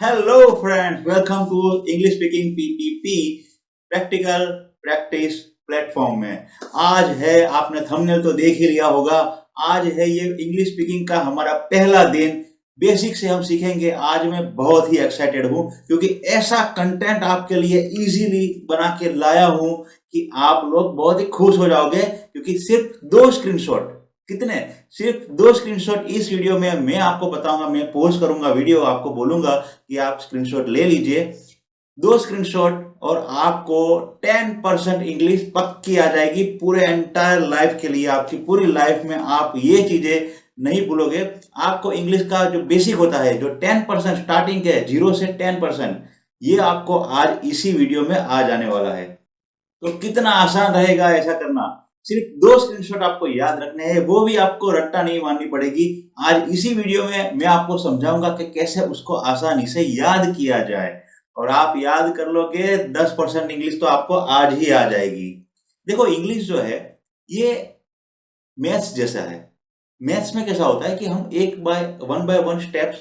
Hello friends, welcome to English speaking PPP practical practice platform में। आज है, आपने थंबनेल तो देख ही लिया होगा, आज है ये इंग्लिश स्पीकिंग का हमारा पहला दिन। बेसिक से हम सीखेंगे। आज मैं बहुत ही एक्साइटेड हूँ क्योंकि ऐसा कंटेंट आपके लिए इजीली बना के लाया हूँ कि आप लोग बहुत ही खुश हो जाओगे। क्योंकि सिर्फ 2 स्क्रीनशॉट, कितने, सिर्फ 2 स्क्रीनशॉट इस वीडियो में मैं आपको बताऊंगा। मैं पोस्ट करूंगा वीडियो, आपको बोलूंगा कि आप स्क्रीनशॉट ले लीजिए। 2 स्क्रीनशॉट और आपको 10% इंग्लिश पक्की आ जाएगी पूरे एंटायर लाइफ के लिए। आपकी पूरी लाइफ में आप ये चीजें नहीं भूलोगे। आपको इंग्लिश का जो बेसिक होता है, जो 10% स्टार्टिंग है, 0 से 10%, ये आपको आज इसी वीडियो में आ जाने वाला है। तो कितना आसान रहेगा ऐसा करना। सिर्फ 2 स्क्रीनशॉट आपको याद रखने हैं, वो भी आपको रट्टा नहीं मारनी पड़ेगी। आज इसी वीडियो में मैं आपको समझाऊंगा कि कैसे उसको आसानी से याद किया जाए। और आप याद कर लोगे 10% इंग्लिश तो आपको आज ही आ जाएगी। देखो, इंग्लिश जो है ये मैथ्स जैसा है। मैथ्स में कैसा होता है कि हम वन बाय वन स्टेप्स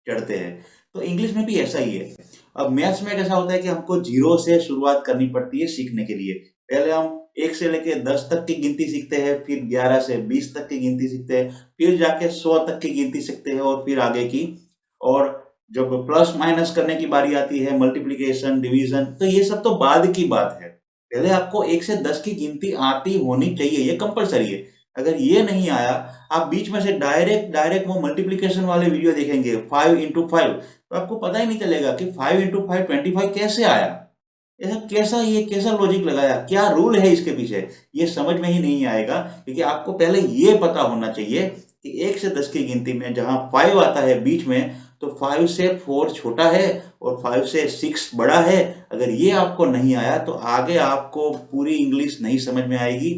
चढ़ते हैं, तो इंग्लिश में भी ऐसा ही है। अब मैथ्स में कैसा होता है कि हमको 0 से शुरुआत करनी पड़ती है सीखने के लिए। पहले हम 1 से लेके 10 तक की गिनती सीखते हैं, फिर 11 से 20 तक की गिनती सीखते हैं, फिर जाके 100 तक की गिनती सीखते हैं और फिर आगे की। और जब प्लस माइनस करने की बारी आती है, मल्टीप्लिकेशन, डिवीजन, तो ये सब तो बाद की बात है। पहले आपको 1 से 10 की गिनती आती होनी चाहिए, ये कंपलसरी है। अगर ये नहीं आया, आप बीच में से डायरेक्ट डायरेक्ट वो मल्टीप्लिकेशन वाले वीडियो देखेंगे 5 इंटू 5, तो आपको पता ही नहीं चलेगा कि 5 इंटू 5 25 कैसे आया। ऐसा कैसा, ये कैसा लॉजिक लगाया, क्या रूल है इसके पीछे, ये समझ में ही नहीं आएगा। क्योंकि आपको पहले ये पता होना चाहिए कि 1 से 10 की गिनती में जहां 5 आता है बीच में, तो 5 से 4 छोटा है और 5 से 6 बड़ा है। अगर ये आपको नहीं आया तो आगे आपको पूरी इंग्लिश नहीं समझ में आएगी।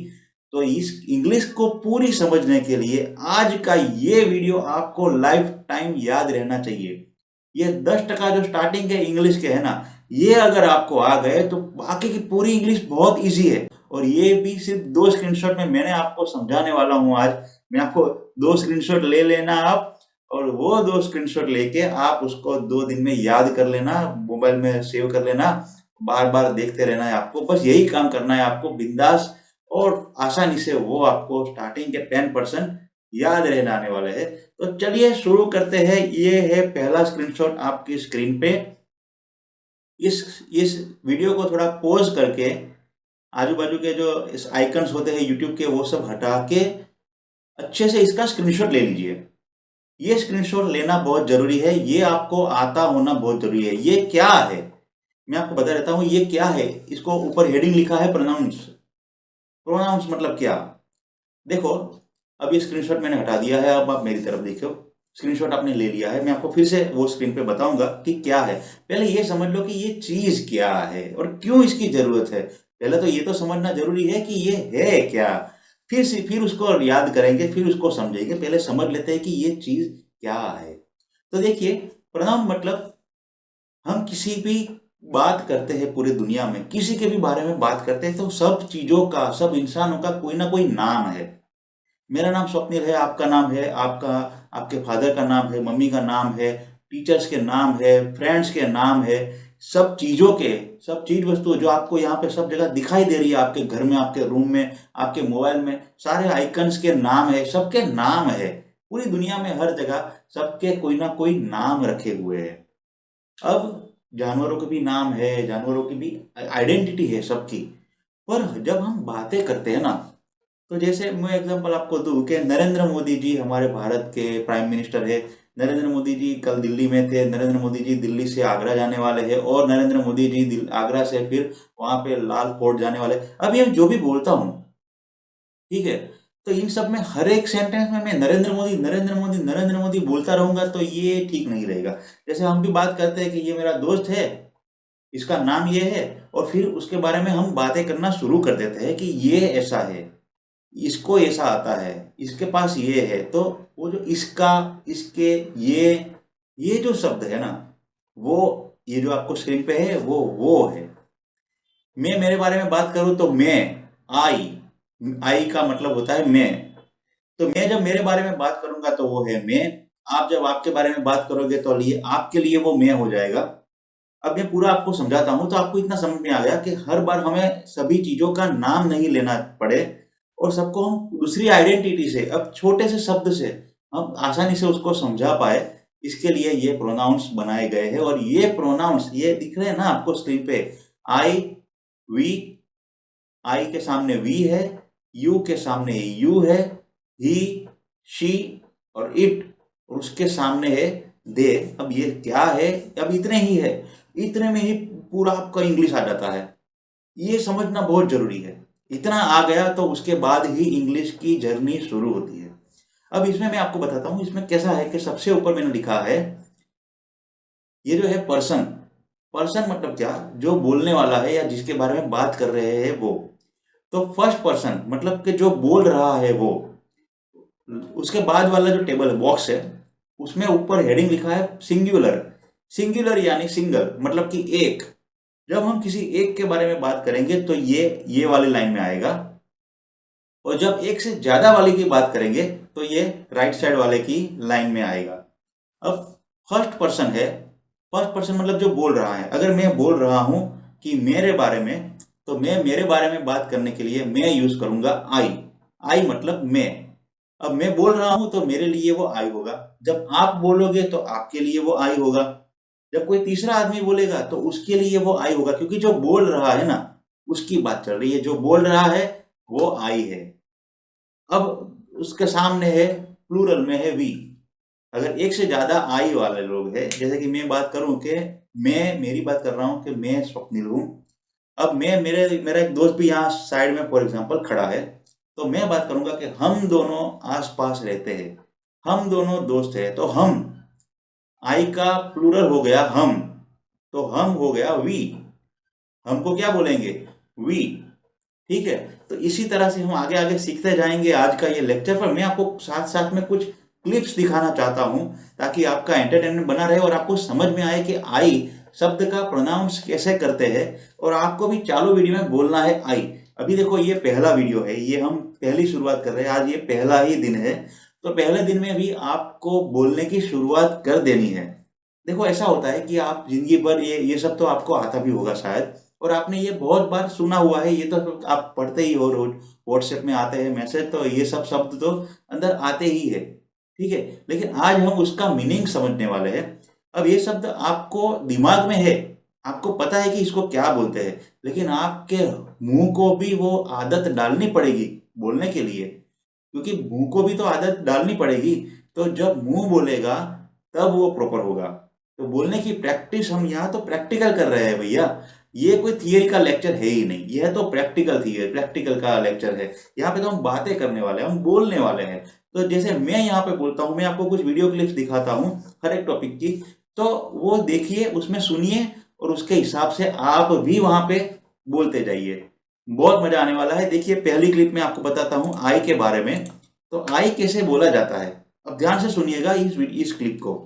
तो इस इंग्लिश को पूरी समझने के लिए आज का ये वीडियो आपको लाइफ टाइम याद रहना चाहिए। ये 10% जो स्टार्टिंग के इंग्लिश के है ना, ये अगर आपको आ गए तो बाकी की पूरी इंग्लिश बहुत इजी है। और ये भी सिर्फ 2 स्क्रीनशॉट में मैंने आपको समझाने वाला हूं आज। मैं आपको 2 स्क्रीनशॉट ले लेना आप, और वो 2 स्क्रीनशॉट लेके आप उसको 2 दिन में याद कर लेना, मोबाइल में सेव कर लेना, बार बार देखते रहना है आपको। बस यही काम करना है आपको, बिंदास और आसानी से वो आपको स्टार्टिंग के 10% याद रहने आने वाले हैं। तो चलिए शुरू करते हैं। ये है पहला स्क्रीनशॉट आपकी स्क्रीन पे। इस वीडियो को थोड़ा पॉज करके आजू बाजू के जो इस आइकन्स होते हैं यूट्यूब के, वो सब हटा के अच्छे से इसका स्क्रीनशॉट ले लीजिए। ये स्क्रीनशॉट लेना बहुत जरूरी है, ये आपको आता होना बहुत जरूरी है। ये क्या है मैं आपको बता देता हूँ, ये क्या है। इसको ऊपर हेडिंग लिखा है प्रोनाउंस। प्रोनाउंस मतलब क्या, देखो। अब ये स्क्रीनशॉट मैंने हटा दिया है, अब आप मेरी तरफ देखो। स्क्रीनशॉट आपने ले लिया है, मैं आपको फिर से वो स्क्रीन पे बताऊंगा कि क्या है। पहले ये समझ लो कि ये चीज क्या है और क्यों इसकी जरूरत है। पहले तो ये तो समझना जरूरी है कि ये है क्या, फिर उसको याद करेंगे, फिर उसको समझेंगे। पहले समझ लेते हैं कि ये चीज क्या है। तो देखिए, प्रोनाउन मतलब हम किसी भी बात करते हैं, पूरी दुनिया में किसी के भी बारे में बात करते हैं, तो सब चीजों का, सब इंसानों का कोई ना कोई नाम है। मेरा नाम स्वप्निल है, आपका नाम है, आपका, आपके फादर का नाम है, मम्मी का नाम है, टीचर्स के नाम है, फ्रेंड्स के नाम है। सब चीजों के, सब चीज वस्तु जो आपको यहाँ पे सब जगह दिखाई दे रही है, आपके घर में, आपके रूम में, आपके मोबाइल में, सारे आइकन्स के नाम है, सबके नाम है। पूरी दुनिया में हर जगह सबके कोई ना कोई नाम रखे हुए हैं। अब जानवरों के भी नाम है, जानवरों की भी आइडेंटिटी है सबकी। पर जब हम बातें करते हैं ना, तो जैसे मैं एग्जांपल आपको दूं कि नरेंद्र मोदी जी हमारे भारत के प्राइम मिनिस्टर है। नरेंद्र मोदी जी कल दिल्ली में थे। नरेंद्र मोदी जी दिल्ली से आगरा जाने वाले हैं, और नरेंद्र मोदी जी आगरा से फिर वहां पे लाल फोर्ट जाने वाले। अब ये जो भी बोलता हूँ, ठीक है, तो इन सब में हर एक सेंटेंस में मैं नरेंद्र मोदी नरेंद्र मोदी नरेंद्र मोदी बोलता रहूंगा तो ये ठीक नहीं रहेगा। जैसे हम भी बात करते हैं कि ये मेरा दोस्त है, इसका नाम ये है, और फिर उसके बारे में हम बातें करना शुरू कर देते हैं कि ये ऐसा है, इसको ऐसा आता है, इसके पास ये है। तो वो जो इसका, इसके, ये जो शब्द है ना, वो, ये जो आपको स्क्रीन पे है, वो है। मैं मेरे बारे में बात करूं तो मैं, आई, आई का मतलब होता है मैं। तो मैं जब मेरे बारे में बात करूंगा तो वो है मैं। आप जब आपके बारे में बात करोगे तो लिए आपके लिए वो मैं हो जाएगा। अब मैं पूरा आपको समझाता हूँ तो आपको इतना समझ में आ गया कि हर बार हमें सभी चीज़ों का नाम नहीं लेना पड़े और सबको हम दूसरी आइडेंटिटी से, अब छोटे से शब्द से हम आसानी से उसको समझा पाए, इसके लिए ये प्रोनाउंस बनाए गए हैं। और ये प्रोनाउंस ये दिख रहे हैं ना आपको स्क्रीन पे, आई, वी, आई के सामने वी है, यू के सामने यू है, ही, शी और इट, और उसके सामने है दे। अब ये क्या है? अब इतने ही है, इतने में ही पूरा आपका इंग्लिश आ जाता है। ये समझना बहुत जरूरी है। इतना आ गया तो उसके बाद ही इंग्लिश की जर्नी शुरू होती है। अब इसमें मैं आपको बताता हूँ इसमें कैसा है कि सबसे ऊपर मैंने लिखा है ये जो है पर्सन। पर्सन मतलब क्या? जो बोलने वाला है या जिसके बारे में बात कर रहे हैं वो। तो फर्स्ट पर्सन मतलब कि जो बोल रहा है वो। उसके बाद वाला जो टेबल है, बॉक्स है, उसमें ऊपर हेडिंग लिखा है सिंगुलर। सिंगुलर यानी सिंगल मतलब कि एक। जब हम किसी एक के बारे में बात करेंगे तो ये वाली लाइन में आएगा, और जब एक से ज्यादा वाले की बात करेंगे तो ये राइट साइड वाले की लाइन में आएगा। अब फर्स्ट पर्सन है, फर्स्ट पर्सन मतलब जो बोल रहा है। अगर मैं बोल रहा हूं कि मेरे बारे में, तो मैं मेरे बारे में बात करने के लिए मैं यूज करूंगा आई। आई मतलब मैं। अब मैं बोल रहा हूं तो मेरे लिए वो आई होगा, जब आप बोलोगे तो आपके लिए वो आई होगा, जब कोई तीसरा आदमी बोलेगा तो उसके लिए वो आई होगा, क्योंकि जो बोल रहा है ना उसकी बात चल रही है, जो बोल रहा है वो आई है। अब उसके सामने है, प्लूरल में है वी। अगर एक से ज्यादा आई वाले लोग हैं, जैसे कि मैं बात करूं कि मैं मेरी बात कर रहा हूं कि मैं स्वप्निल हूं। अब मैं मेरा एक दोस्त भी यहाँ साइड में फॉर एग्जांपल खड़ा है, तो मैं बात करूंगा कि हम दोनों आसपास रहते हैं, हम दोनों दोस्त हैं। तो हम, आई का प्लूरल हो गया हम, तो हम हो गया वी। हमको क्या बोलेंगे? वी। ठीक है। तो इसी तरह से हम आगे आगे सीखते जाएंगे आज का ये लेक्चर। पर मैं आपको साथ साथ में कुछ क्लिप्स दिखाना चाहता हूं ताकि आपका एंटरटेनमेंट बना रहे और आपको समझ में आए कि आई शब्द का प्रोनाउंस कैसे करते हैं, और आपको भी चालू वीडियो में बोलना है आई। अभी देखो ये पहला वीडियो है, ये हम पहली शुरुआत कर रहे हैं, आज ये पहला ही दिन है। तो पहले दिन में भी आपको बोलने की शुरुआत कर देनी है। देखो ऐसा होता है कि आप जिंदगी भर ये सब तो आपको आता भी होगा शायद, और आपने ये बहुत बार सुना हुआ है, ये तो आप पढ़ते ही हो रोज, व्हाट्सएप में आते हैं मैसेज, तो ये सब शब्द तो अंदर आते ही है। ठीक है। लेकिन आज हम उसका मीनिंग समझने वाले हैं। अब ये शब्द आपको दिमाग में है, आपको पता है कि इसको क्या बोलते हैं, लेकिन आपके मुंह को भी वो आदत डालनी पड़ेगी बोलने के लिए, क्योंकि मुंह को भी तो आदत डालनी पड़ेगी। तो जब मुंह बोलेगा तब वो प्रॉपर होगा। तो बोलने की प्रैक्टिस हम यहाँ तो प्रैक्टिकल कर रहे हैं भैया। ये कोई थियरी का लेक्चर है ही नहीं, यह तो प्रैक्टिकल का लेक्चर है। यहाँ पे तो हम बातें करने वाले हैं, हम बोलने वाले हैं। तो जैसे मैं यहाँ पे बोलता हूँ, मैं आपको कुछ वीडियो क्लिप्स दिखाता हूँ हर एक टॉपिक की, तो वो देखिए, उसमें सुनिए, और उसके हिसाब से आप भी वहां पे बोलते जाइए। बहुत मजा आने वाला है। देखिए पहली क्लिप में आपको बताता हूँ आई के बारे में। तो आई कैसे बोला जाता है, अब ध्यान से सुनिएगा इस क्लिप को।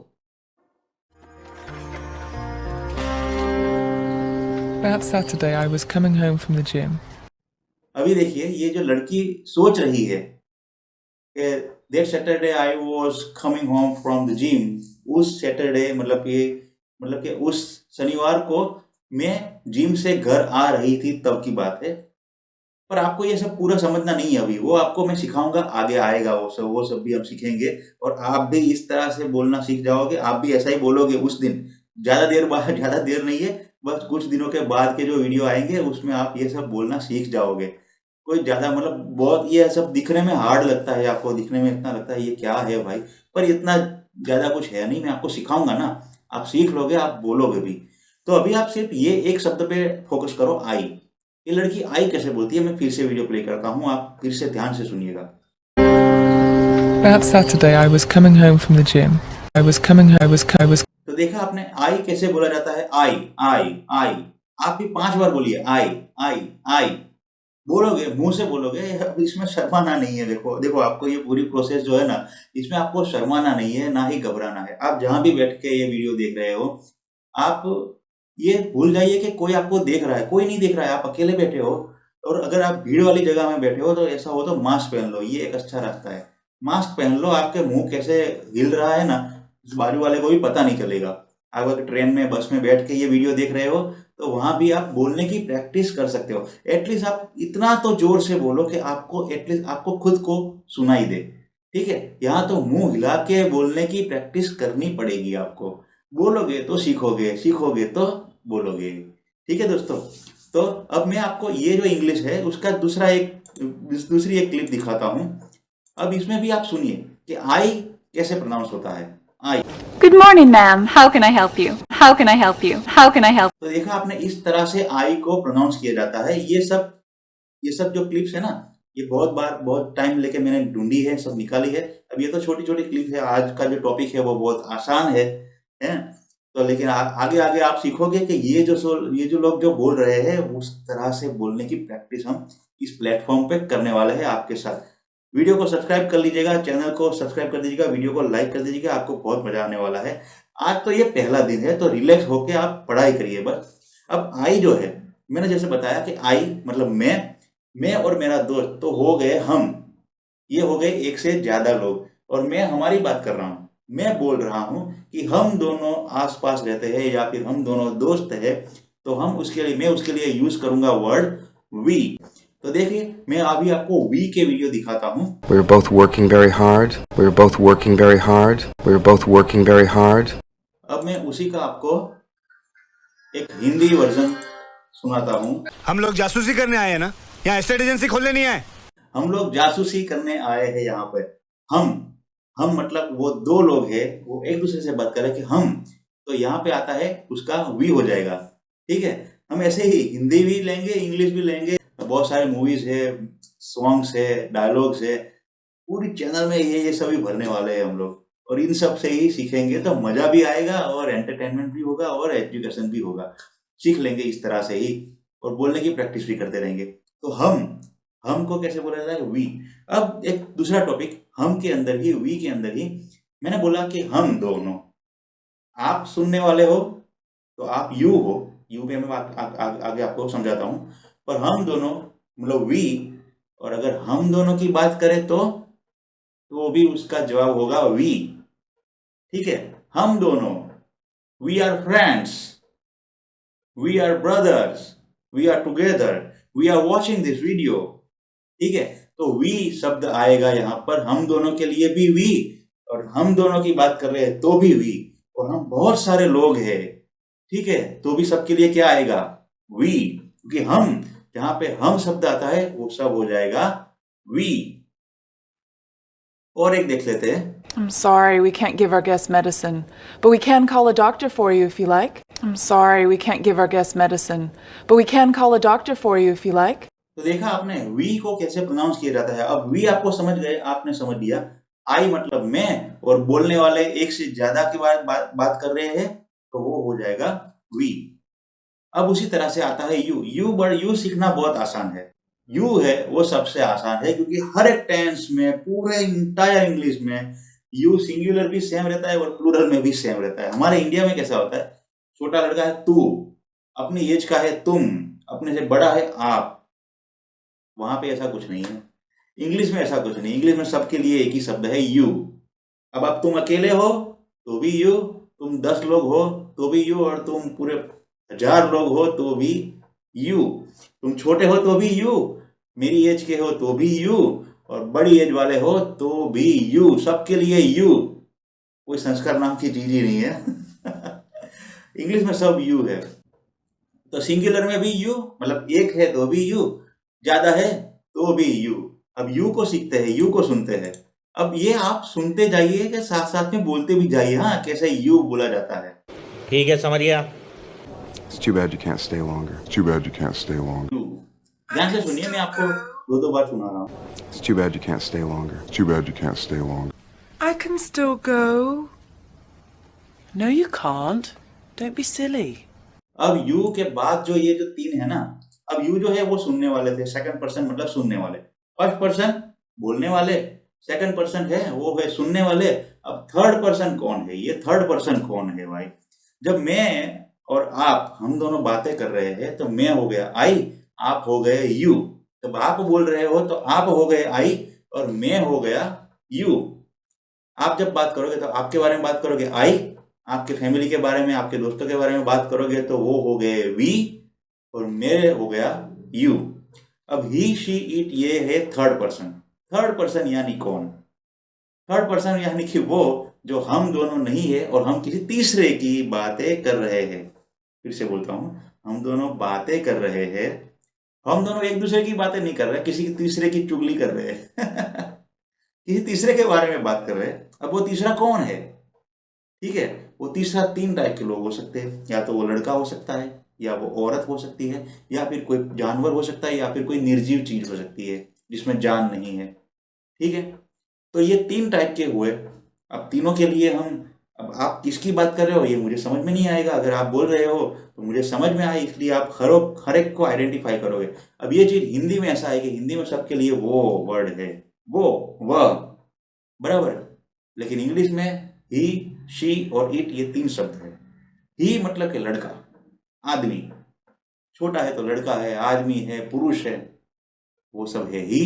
That Saturday I was coming home from the gym. अभी देखिए ये जो लड़की सोच रही है कि that Saturday I was coming home from the gym. उस सैटरडे मतलब कि उस शनिवार को मैं जिम से घर आ रही थी, तब की बात है। पर आपको ये सब पूरा समझना नहीं है अभी, वो आपको मैं सिखाऊंगा, आगे आएगा वो सब भी हम सीखेंगे, और आप भी इस तरह से बोलना सीख जाओगे। आप भी ऐसा ही बोलोगे उस दिन। ज्यादा देर बाद, ज्यादा देर नहीं है, बस कुछ दिनों के बाद के जो वीडियो आएंगे उसमें आप ये सब बोलना सीख जाओगे। कोई ज्यादा मतलब बहुत ये सब दिखने में हार्ड लगता है, आपको दिखने में इतना लगता है ये क्या है भाई, पर इतना ज्यादा कुछ है नहीं। मैं आपको सिखाऊंगा ना, आप सीख लोगे, आप बोलोगे भी। तो अभी आप सिर्फ ये एक शब्द पे फोकस करो, आई। ये लड़की आई कैसे बोलती है, मैं फिर से वीडियो प्ले करता हूँ, आप फिर से ध्यान से सुनिएगा। That Saturday I was coming home from the gym. I was तो देखा आपने आई कैसे बोला जाता है, आई आई आई। आप भी 5 बार बोलिए, आई आई आई। बोलोगे, मुंह से बोलोगे, अब इसमें शर्माना नहीं है। देखो देखो, आपको ये पूरी प्रोसेस जो है ना, इसमें आपको शर्माना नहीं है, ना ही घबराना है। आप जहां भी बैठ के ये वीडियो देख रहे हो, आप ये भूल जाइए कि कोई आपको देख रहा है, कोई नहीं देख रहा है, आप अकेले बैठे हो। और अगर आप भीड़ वाली जगह में बैठे हो तो ऐसा हो तो मास्क पहन लो, ये एक अच्छा रास्ता है। मास्क पहन लो, आपके मुंह कैसे हिल रहा है ना, बाजू वाले को भी पता नहीं चलेगा। आप अगर ट्रेन में बस में बैठ के ये वीडियो देख रहे हो तो वहां भी आप बोलने की प्रैक्टिस कर सकते हो। एटलीस्ट आप इतना तो जोर से बोलो कि आपको एटलीस्ट आपको खुद को सुनाई दे। ठीक है, यहाँ तो मुंह हिला के बोलने की प्रैक्टिस करनी पड़ेगी आपको। बोलोगे तो सीखोगे, सीखोगे तो बोलोगे। ठीक है दोस्तों, तो अब मैं आपको ये जो इंग्लिश है उसका दूसरी एक क्लिप दिखाता हूँ। अब इसमें भी आप सुनिए कि आई कैसे प्रोनाउंस होता है। आई। Good morning, ma'am. How can I help you? How can I help you? How can I help? तो देखा आपने, इस तरह से आई को प्रोनाउंस किया जाता है। ये सब जो क्लिप्स है ना, ये बहुत टाइम लेके मैंने ढूंढी है, सब निकाली है। अब ये तो छोटी छोटी क्लिप है, आज का जो टॉपिक है वो बहुत आसान है। तो लेकिन आगे आगे आप सीखोगे कि ये जो लोग जो बोल रहे हैं उस तरह से बोलने की प्रैक्टिस हम इस प्लेटफॉर्म पे करने वाले हैं आपके साथ। वीडियो को सब्सक्राइब कर लीजिएगा, चैनल को सब्सक्राइब कर दीजिएगा, वीडियो को लाइक कर दीजिएगा, आपको बहुत मजा आने वाला है। आज तो ये पहला दिन है, तो रिलैक्स होके आप पढ़ाई करिए बस। अब आई जो है, मैंने जैसे बताया कि आई मतलब मैं और मेरा दोस्त तो हो गए हम, ये हो गए एक से ज्यादा लोग, और मैं हमारी बात कर रहा हूँ। मैं बोल रहा हूँ कि हम दोनों आसपास रहते हैं या फिर हम दोनों दोस्त हैं, तो मैं उसके लिए यूज करूंगा वर्ड वी। तो देखिए, मैं अभी आपको वी के वीडियो दिखाता हूँ। We're both working very hard. We're both working very hard. We're both working very hard. अब मैं उसी का आपको एक हिंदी वर्जन सुनाता हूँ। हम लोग जासूसी करने आए हैं ना, यहाँ एस्टेट एजेंसी खोलने नहीं आए। हम लोग जासूसी करने आए हैं यहाँ पे। हम मतलब वो दो लोग हैं, वो एक दूसरे से बात करें कि हम, तो यहाँ पे आता है उसका वी हो जाएगा। ठीक है, हम ऐसे ही हिंदी भी लेंगे, इंग्लिश भी लेंगे। बहुत सारे मूवीज है, सॉन्ग्स है, डायलॉग्स है, पूरी चैनल में ये सभी भरने वाले हैं हम लोग, और इन सब से ही सीखेंगे तो मजा भी आएगा और एंटरटेनमेंट भी होगा और एजुकेशन भी होगा। सीख लेंगे इस तरह से ही, और बोलने की प्रैक्टिस भी करते रहेंगे। तो हमको कैसे बोला जाता है, वी। अब एक दूसरा टॉपिक, हम के अंदर ही, वी के अंदर ही, मैंने बोला कि हम दोनों, आप सुनने वाले हो तो आप यू हो, यू पे मैं आगे आपको समझाता हूँ। पर हम दोनों मतलब वी, और अगर हम दोनों की बात करें तो भी उसका जवाब होगा वी। ठीक है, हम दोनों, we are friends, we are brothers, we are together, we are watching this video. ठीक है, तो वी शब्द आएगा यहाँ पर, हम दोनों के लिए भी वी, और हम दोनों की बात कर रहे हैं तो भी वी, और हम बहुत सारे लोग हैं, ठीक है, तो भी सबके लिए क्या आएगा, वी। क्योंकि हम, जहां पे हम शब्द आता है वो सब हो जाएगा वी। और एक देख लेते हैं। I'm sorry, we can't give our guest medicine, but we can call a doctor for you if you like. I'm sorry, we can't give our guest medicine, but we can call a doctor for you if you like. तो देखा आपने we को कैसे pronounce किया जाता है। अब we आपको समझ गए, आपने समझ लिया। आई मतलब मैं, और बोलने वाले एक से ज्यादा की बात कर रहे हैं तो वो हो जाएगा वी। अब उसी तरह से आता है यू सीखना बहुत आसान है। यू है वो सबसे आसान है, क्योंकि हर एक टेंस में, पूरे इंटायर इंग्लिश में यू सिंगुलर भी सेम रहता है और प्लूरल में भी सेम रहता है। हमारे इंडिया में कैसा होता है, छोटा लड़का है तू, अपनी एज का है तुम, अपने से बड़ा है आप। वहां पे ऐसा कुछ नहीं है। इंग्लिश में ऐसा कुछ नहीं, इंग्लिश में सबके लिए एक ही शब्द है यू। अब तुम अकेले हो तो भी यू, तुम 10 लोग हो तो भी यू, और तुम पूरे 1000 लोग हो तो भी यू, तुम छोटे हो तो भी यू, मेरी एज के हो तो भी यू, और बड़ी एज वाले हो तो भी यू, सबके लिए यू। कोई संस्कार नाम की चीज ही नहीं है। इंग्लिश में सब यू है। तो सिंगुलर में भी यू, मतलब एक है तो भी यू, ज्यादा है तो भी यू। अब यू को सीखते हैं, यू को सुनते हैं। अब ये आप सुनते जाइए कि साथ साथ में बोलते भी जाइए, हाँ, कैसे यू बोला जाता है। ठीक है, समझ गया। It's too bad you can't stay longer. Too bad you can't stay longer. You ध्यान से सुनिए, मैं आपको 2 बार सुना रहा हूँ। It's too bad you can't stay longer. Too bad you can't stay longer. I can still go. No, you can't. Don't be silly. अब you के बाद जो ये जो 3 है ना, अब यू जो है वो सुनने वाले थे, सेकंड पर्सन मतलब सुनने वाले, फर्स्ट पर्सन बोलने वाले, सेकंड पर्सन है वो है सुनने वाले। अब थर्ड पर्सन कौन है, ये थर्ड पर्सन कौन है भाई। जब मैं और आप, हम दोनों बातें कर रहे हैं तो मैं हो गया आई, आप हो गए यू। जब आप बोल रहे हो तो आप हो गए आई और मैं हो गया यू। आप जब बात करोगे तो आपके बारे में बात करोगे आई, आपके फैमिली के बारे में, आपके दोस्तों के बारे में बात करोगे तो वो हो गए वी, और मेरे हो गया यू। अब ही, शी, इट ये है थर्ड पर्सन। थर्ड पर्सन यानी कौन? थर्ड पर्सन यानी कि वो जो हम दोनों नहीं है और हम किसी तीसरे की बातें कर रहे हैं। फिर से बोलता हूं, हम दोनों बातें कर रहे हैं, हम दोनों एक दूसरे की बातें नहीं कर रहे, किसी तीसरे की चुगली कर रहे हैं किसी तीसरे के बारे में बात कर रहे हैं। अब वो तीसरा कौन है? ठीक है, वो तीसरा 3 टाइप के लोग हो सकते हैं। या तो वो लड़का हो सकता है, या वो औरत हो सकती है, या फिर कोई जानवर हो सकता है, या फिर कोई निर्जीव चीज हो सकती है जिसमें जान नहीं है। ठीक है, तो ये 3 टाइप के हुए। अब तीनों के लिए अब आप किसकी बात कर रहे हो ये मुझे समझ में नहीं आएगा। अगर आप बोल रहे हो तो मुझे समझ में आए, इसलिए आप हर एक को आइडेंटिफाई करोगे। अब ये चीज हिंदी में ऐसा है कि हिंदी में सबके लिए वो वर्ड है, वो, वह, बराबर। लेकिन इंग्लिश में ही, शी और इट ये 3 शब्द है। ही मतलब कि लड़का, आदमी, छोटा है तो लड़का है, आदमी है, पुरुष है, वो सब है ही।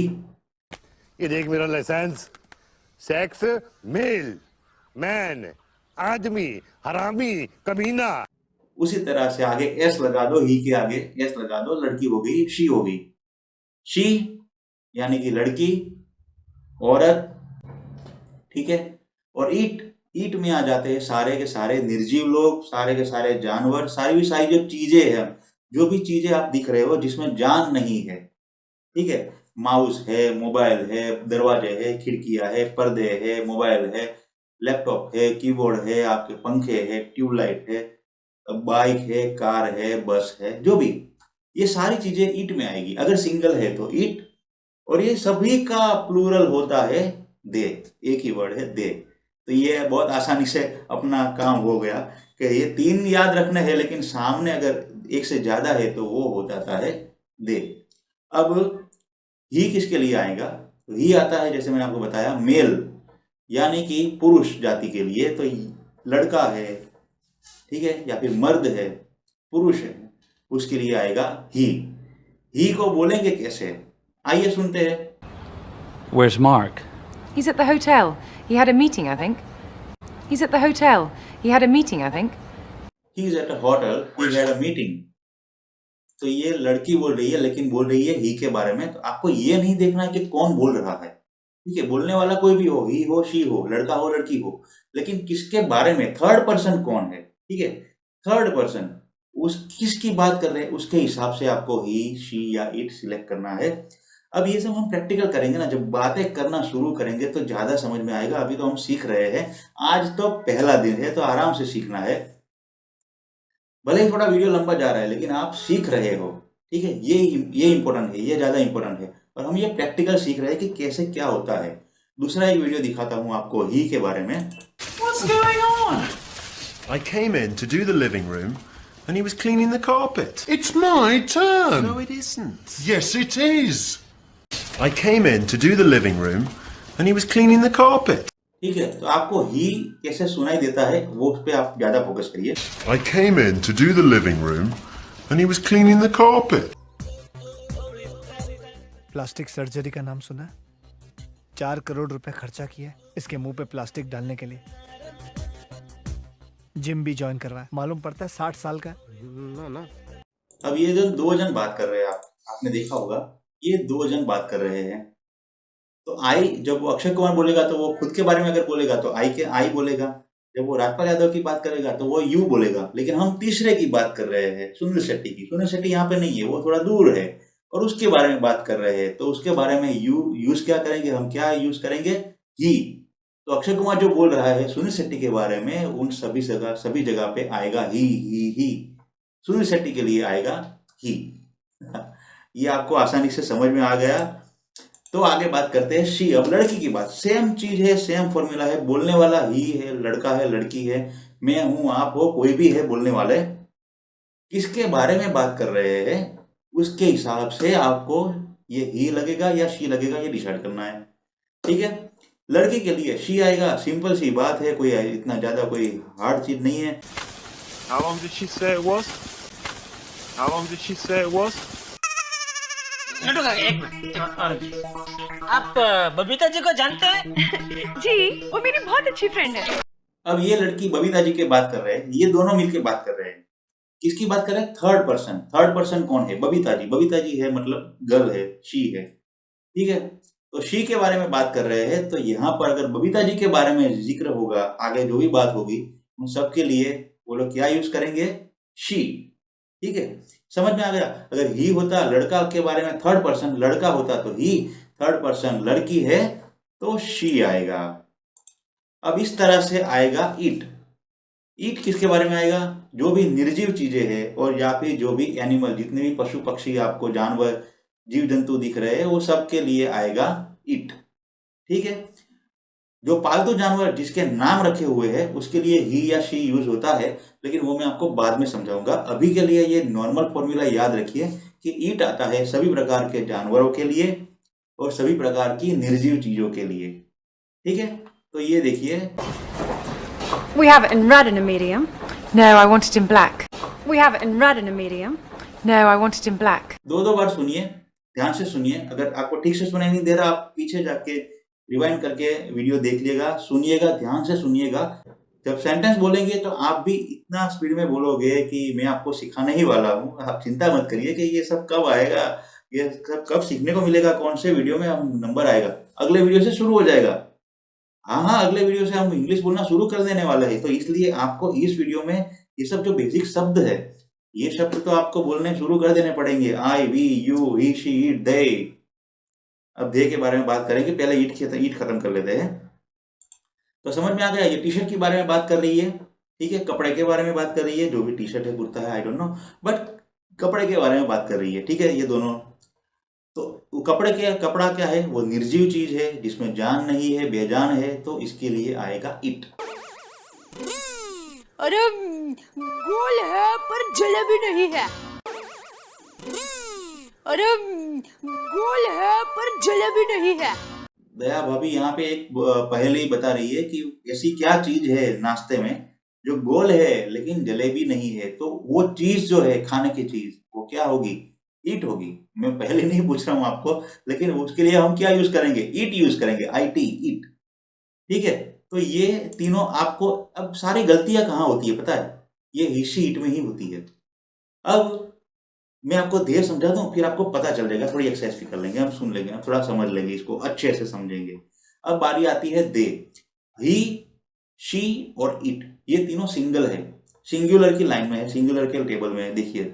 ये देख मेरा लाइसेंस। सेक्स मेल, मैन, आदमी, हरामी, कमीना। उसी तरह से आगे एस लगा दो, ही के आगे एस लगा दो, लड़की हो गई, शी हो गई। शी यानी कि लड़की, औरत, ठीक है। और ईट में आ जाते हैं सारे के सारे निर्जीव लोग, सारे के सारे जानवर, सारी जो चीजें हैं, जो भी चीजें आप दिख रहे हो जिसमें जान नहीं है। ठीक है, माउस है, मोबाइल है, दरवाजे है, खिड़कियां है, पर्दे है, मोबाइल है, लैपटॉप है, कीबोर्ड है, आपके पंखे है, ट्यूबलाइट है, बाइक है, कार है, बस है, जो भी, ये सारी चीजें ईट में आएगी। अगर सिंगल है तो ईट, और ये सभी का प्लूरल होता है दे, एक ही वर्ड है दे। तो ये बहुत आसानी से अपना काम हो गया कि ये 3 याद रखने हैं, लेकिन सामने अगर एक से ज्यादा है तो वो हो जाता है दे। अब ही किसके लिए आएगा? तो ही आता है, जैसे मैंने आपको बताया, मेल यानी कि पुरुष जाति के लिए। तो लड़का है, ठीक है, या फिर मर्द है, पुरुष है, उसके लिए आएगा ही। ही को बोलेंगे कैसे? आइए सुनते हैं। Where's Mark? He's at the hotel. He had a meeting, I think. He's at the hotel. He had a meeting, I think. He's at a hotel. He had a meeting. तो ये लड़की बोल रही है, लेकिन बोल रही है ही के बारे में। तो आपको ये नहीं देखना है कि कौन बोल रहा है। ठीक है, बोलने वाला कोई भी हो, ही हो, शी हो, लड़का हो, लड़की हो, लेकिन किसके बारे में, थर्ड पर्सन कौन है। ठीक है, थर्ड पर्सन उस किसकी बात कर रहे हैं, उसके हिसाब से आपको ही, शी या इट सिलेक्ट करना है। अब ये सब हम प्रैक्टिकल करेंगे ना, जब बातें करना शुरू करेंगे तो ज्यादा समझ में आएगा। अभी तो हम सीख रहे हैं, आज तो पहला दिन है, तो आराम से सीखना है। भले ही थोड़ा वीडियो लंबा जा रहा है, लेकिन आप सीख रहे हो। ठीक है, ये इंपॉर्टेंट है, ये ज्यादा इंपॉर्टेंट है। और हम ये प्रैक्टिकल सीख रहे हैं कि कैसे क्या होता है। दूसरा एक वीडियो दिखाता हूँ आपको ही के बारे में। What's going on? I came in to do the living room and he was cleaning the carpet. It's my turn. No, it isn't. Yes, it is. I came in to do the living room and he was cleaning the carpet. ठीक है, तो आपको ही कैसे सुनाई देता है वो उस पे आप ज्यादा फोकस करिए। I came in to do the living room and he was cleaning the carpet. Plastic surgery का नाम सुना? 4 करोड़ रुपए खर्चा किया इसके मुंह पे प्लास्टिक डालने के लिए। जिम भी ज्वाइन करवाया, मालूम पड़ता है 60 साल का। ना। अब ये जो 2 जन बात कर रहे हैं, आपने देखा होगा, ये 2 जन बात कर रहे हैं। तो आई, जब वो अक्षय कुमार बोलेगा तो वो खुद के बारे में अगर बोलेगा तो आई बोलेगा। जब वो राजपाल यादव की बात करेगा तो वो यू बोलेगा। लेकिन हम तीसरे की बात कर रहे हैं, सुनील शेट्टी की। सुनील शेट्टी यहाँ पे नहीं है, वो थोड़ा दूर है, और उसके बारे में बात कर रहे हैं। तो उसके बारे में यूज क्या करेंगे, हम क्या यूज करेंगे, ही। तो अक्षय कुमार जो बोल रहा है सुनील शेट्टी के बारे में, उन सभी जगह पे आएगा ही। सुनील शेट्टी के लिए आएगा ही। ये आपको आसानी से समझ में आ गया। तो आगे बात करते हैं शी। अब लड़की की बात, सेम चीज है, सेम फॉर्मूला है। बोलने वाला ही है, लड़का है, लड़की है, मैं हूं, आप हो, कोई भी है बोलने वाले। किसके बारे में बात कर रहे हैं उसके हिसाब से आपको ये ही लगेगा या शी लगेगा, ये डिसाइड करना है। ठीक है, लड़की के लिए शी आएगा, सिंपल सी बात है, कोई इतना ज्यादा कोई हार्ड चीज नहीं है। How long did she say it was? How long did she say it was? Laddu का एक मिनट। आप बबीता जी को जानते हैं? जी, वो मेरी बहुत अच्छी फ्रेंड है। अब ये लड़की बबीता जी की बात कर रहे हैं, ये दोनों मिलके बात कर रहे हैं। किसकी बात कर रहे हैं? Third person. थर्ड पर्सन कौन है? बबीता जी। बबीता जी है मतलब गर्ल है, शी है, ठीक है। तो शी के बारे में बात कर रहे हैं। तो यहाँ पर अगर बबीता जी के बारे में जिक्र होगा, आगे जो भी बात होगी उन सबके लिए वो लोग क्या यूज करेंगे? शी, ठीक है। समझ में आ गया? अगर ही होता लड़का के बारे में, थर्ड पर्सन लड़का होता तो ही, थर्ड पर्सन लड़की है तो शी आएगा। अब इस तरह से आएगा ईट। ईट किसके बारे में आएगा? जो भी निर्जीव चीजें हैं और या फिर जो भी एनिमल, जितने भी पशु पक्षी आपको जानवर जीव जंतु दिख रहे हैं वो सब के लिए आएगा ईट, ठीक है। जो पालतू जानवर जिसके नाम रखे हुए हैं उसके लिए ही या शी यूज होता है, लेकिन वो मैं आपको बाद में समझाऊंगा। अभी के लिए ये नॉर्मल फॉर्मूला याद रखिए कि ईट आता है सभी प्रकार के जानवरों के लिए और सभी प्रकार की निर्जीव चीजों के लिए, ठीक है। तो ये देखिए, We have it in red and a medium. No, I want it in black. We have it in red and a medium. No, I want it in black. दो बार सुनिए, ध्यान से सुनिए। अगर आपको ठीक से सुनाई नहीं दे रहा, आप पीछे जाके रिवाइंड करके वीडियो देख लीजिएगा, सुनिएगा, ध्यान से सुनिएगा। जब सेंटेंस बोलेंगे तो आप भी इतना स्पीड में बोलोगे कि मैं आपको सिखाने ही वाला हूँ। आप चिंता मत करिए कि ये सब कब आएगा, ये सब कब सीखने को मिलेगा, कौन से वीडियो में हम नंबर आएगा। अगले वीडियो से शुरू हो जाएगा। हाँ, अगले वीडियो से हम इंग्लिश बोलना शुरू कर देने वाले हैं। तो इसलिए आपको इस वीडियो में ये सब जो बेसिक शब्द है, ये शब्द तो आपको बोलने शुरू कर देने पड़ेंगे। I, we, you, he, she, it, they. अब दे के बारे में बात करेंगे, पहले ईट खत्म कर लेते हैं। तो समझ में आ गया? ये टी शर्ट के बारे में बात कर रही है, ठीक है। कपड़े के बारे में बात कर रही है, जो भी टी शर्ट है, कुर्ता है, आई डोंट नो, बट कपड़े के बारे में बात कर रही है, ठीक है। ये दोनों तो कपड़ा क्या है? वो निर्जीव चीज है जिसमें जान नहीं है, बेजान है, तो इसके लिए आएगा इट। अरे गोल है पर जलेबी नहीं है। अरे गोल है पर जलेबी नहीं है। दया भाभी यहाँ पे एक पहेली बता रही है कि ऐसी क्या चीज है नाश्ते में जो गोल है लेकिन जलेबी नहीं है। तो वो चीज जो है, खाने की चीज, वो क्या होगी? ईट होगी। मैं पहले नहीं पूछ रहा हूं आपको, लेकिन उसके लिए हम क्या यूज करेंगे? ईट यूज करेंगे, IT, ईट, ठीक है। तो ये तीनों आपको, अब सारी गलतियां कहाँ होती है पता है? ये हिस्सी ईट में ही होती है। अब मैं आपको देर समझा दूं, फिर आपको पता चल जाएगा। थोड़ी एक्सरसाइज भी कर लेंगे, हम सुन लेंगे, हम थोड़ा समझ लेंगे, इसको अच्छे से समझेंगे। अब बारी आती है दे। ही, शी और इट, ये तीनों सिंगल है, सिंगुलर की लाइन में है, सिंगुलर के टेबल में है। देखिए,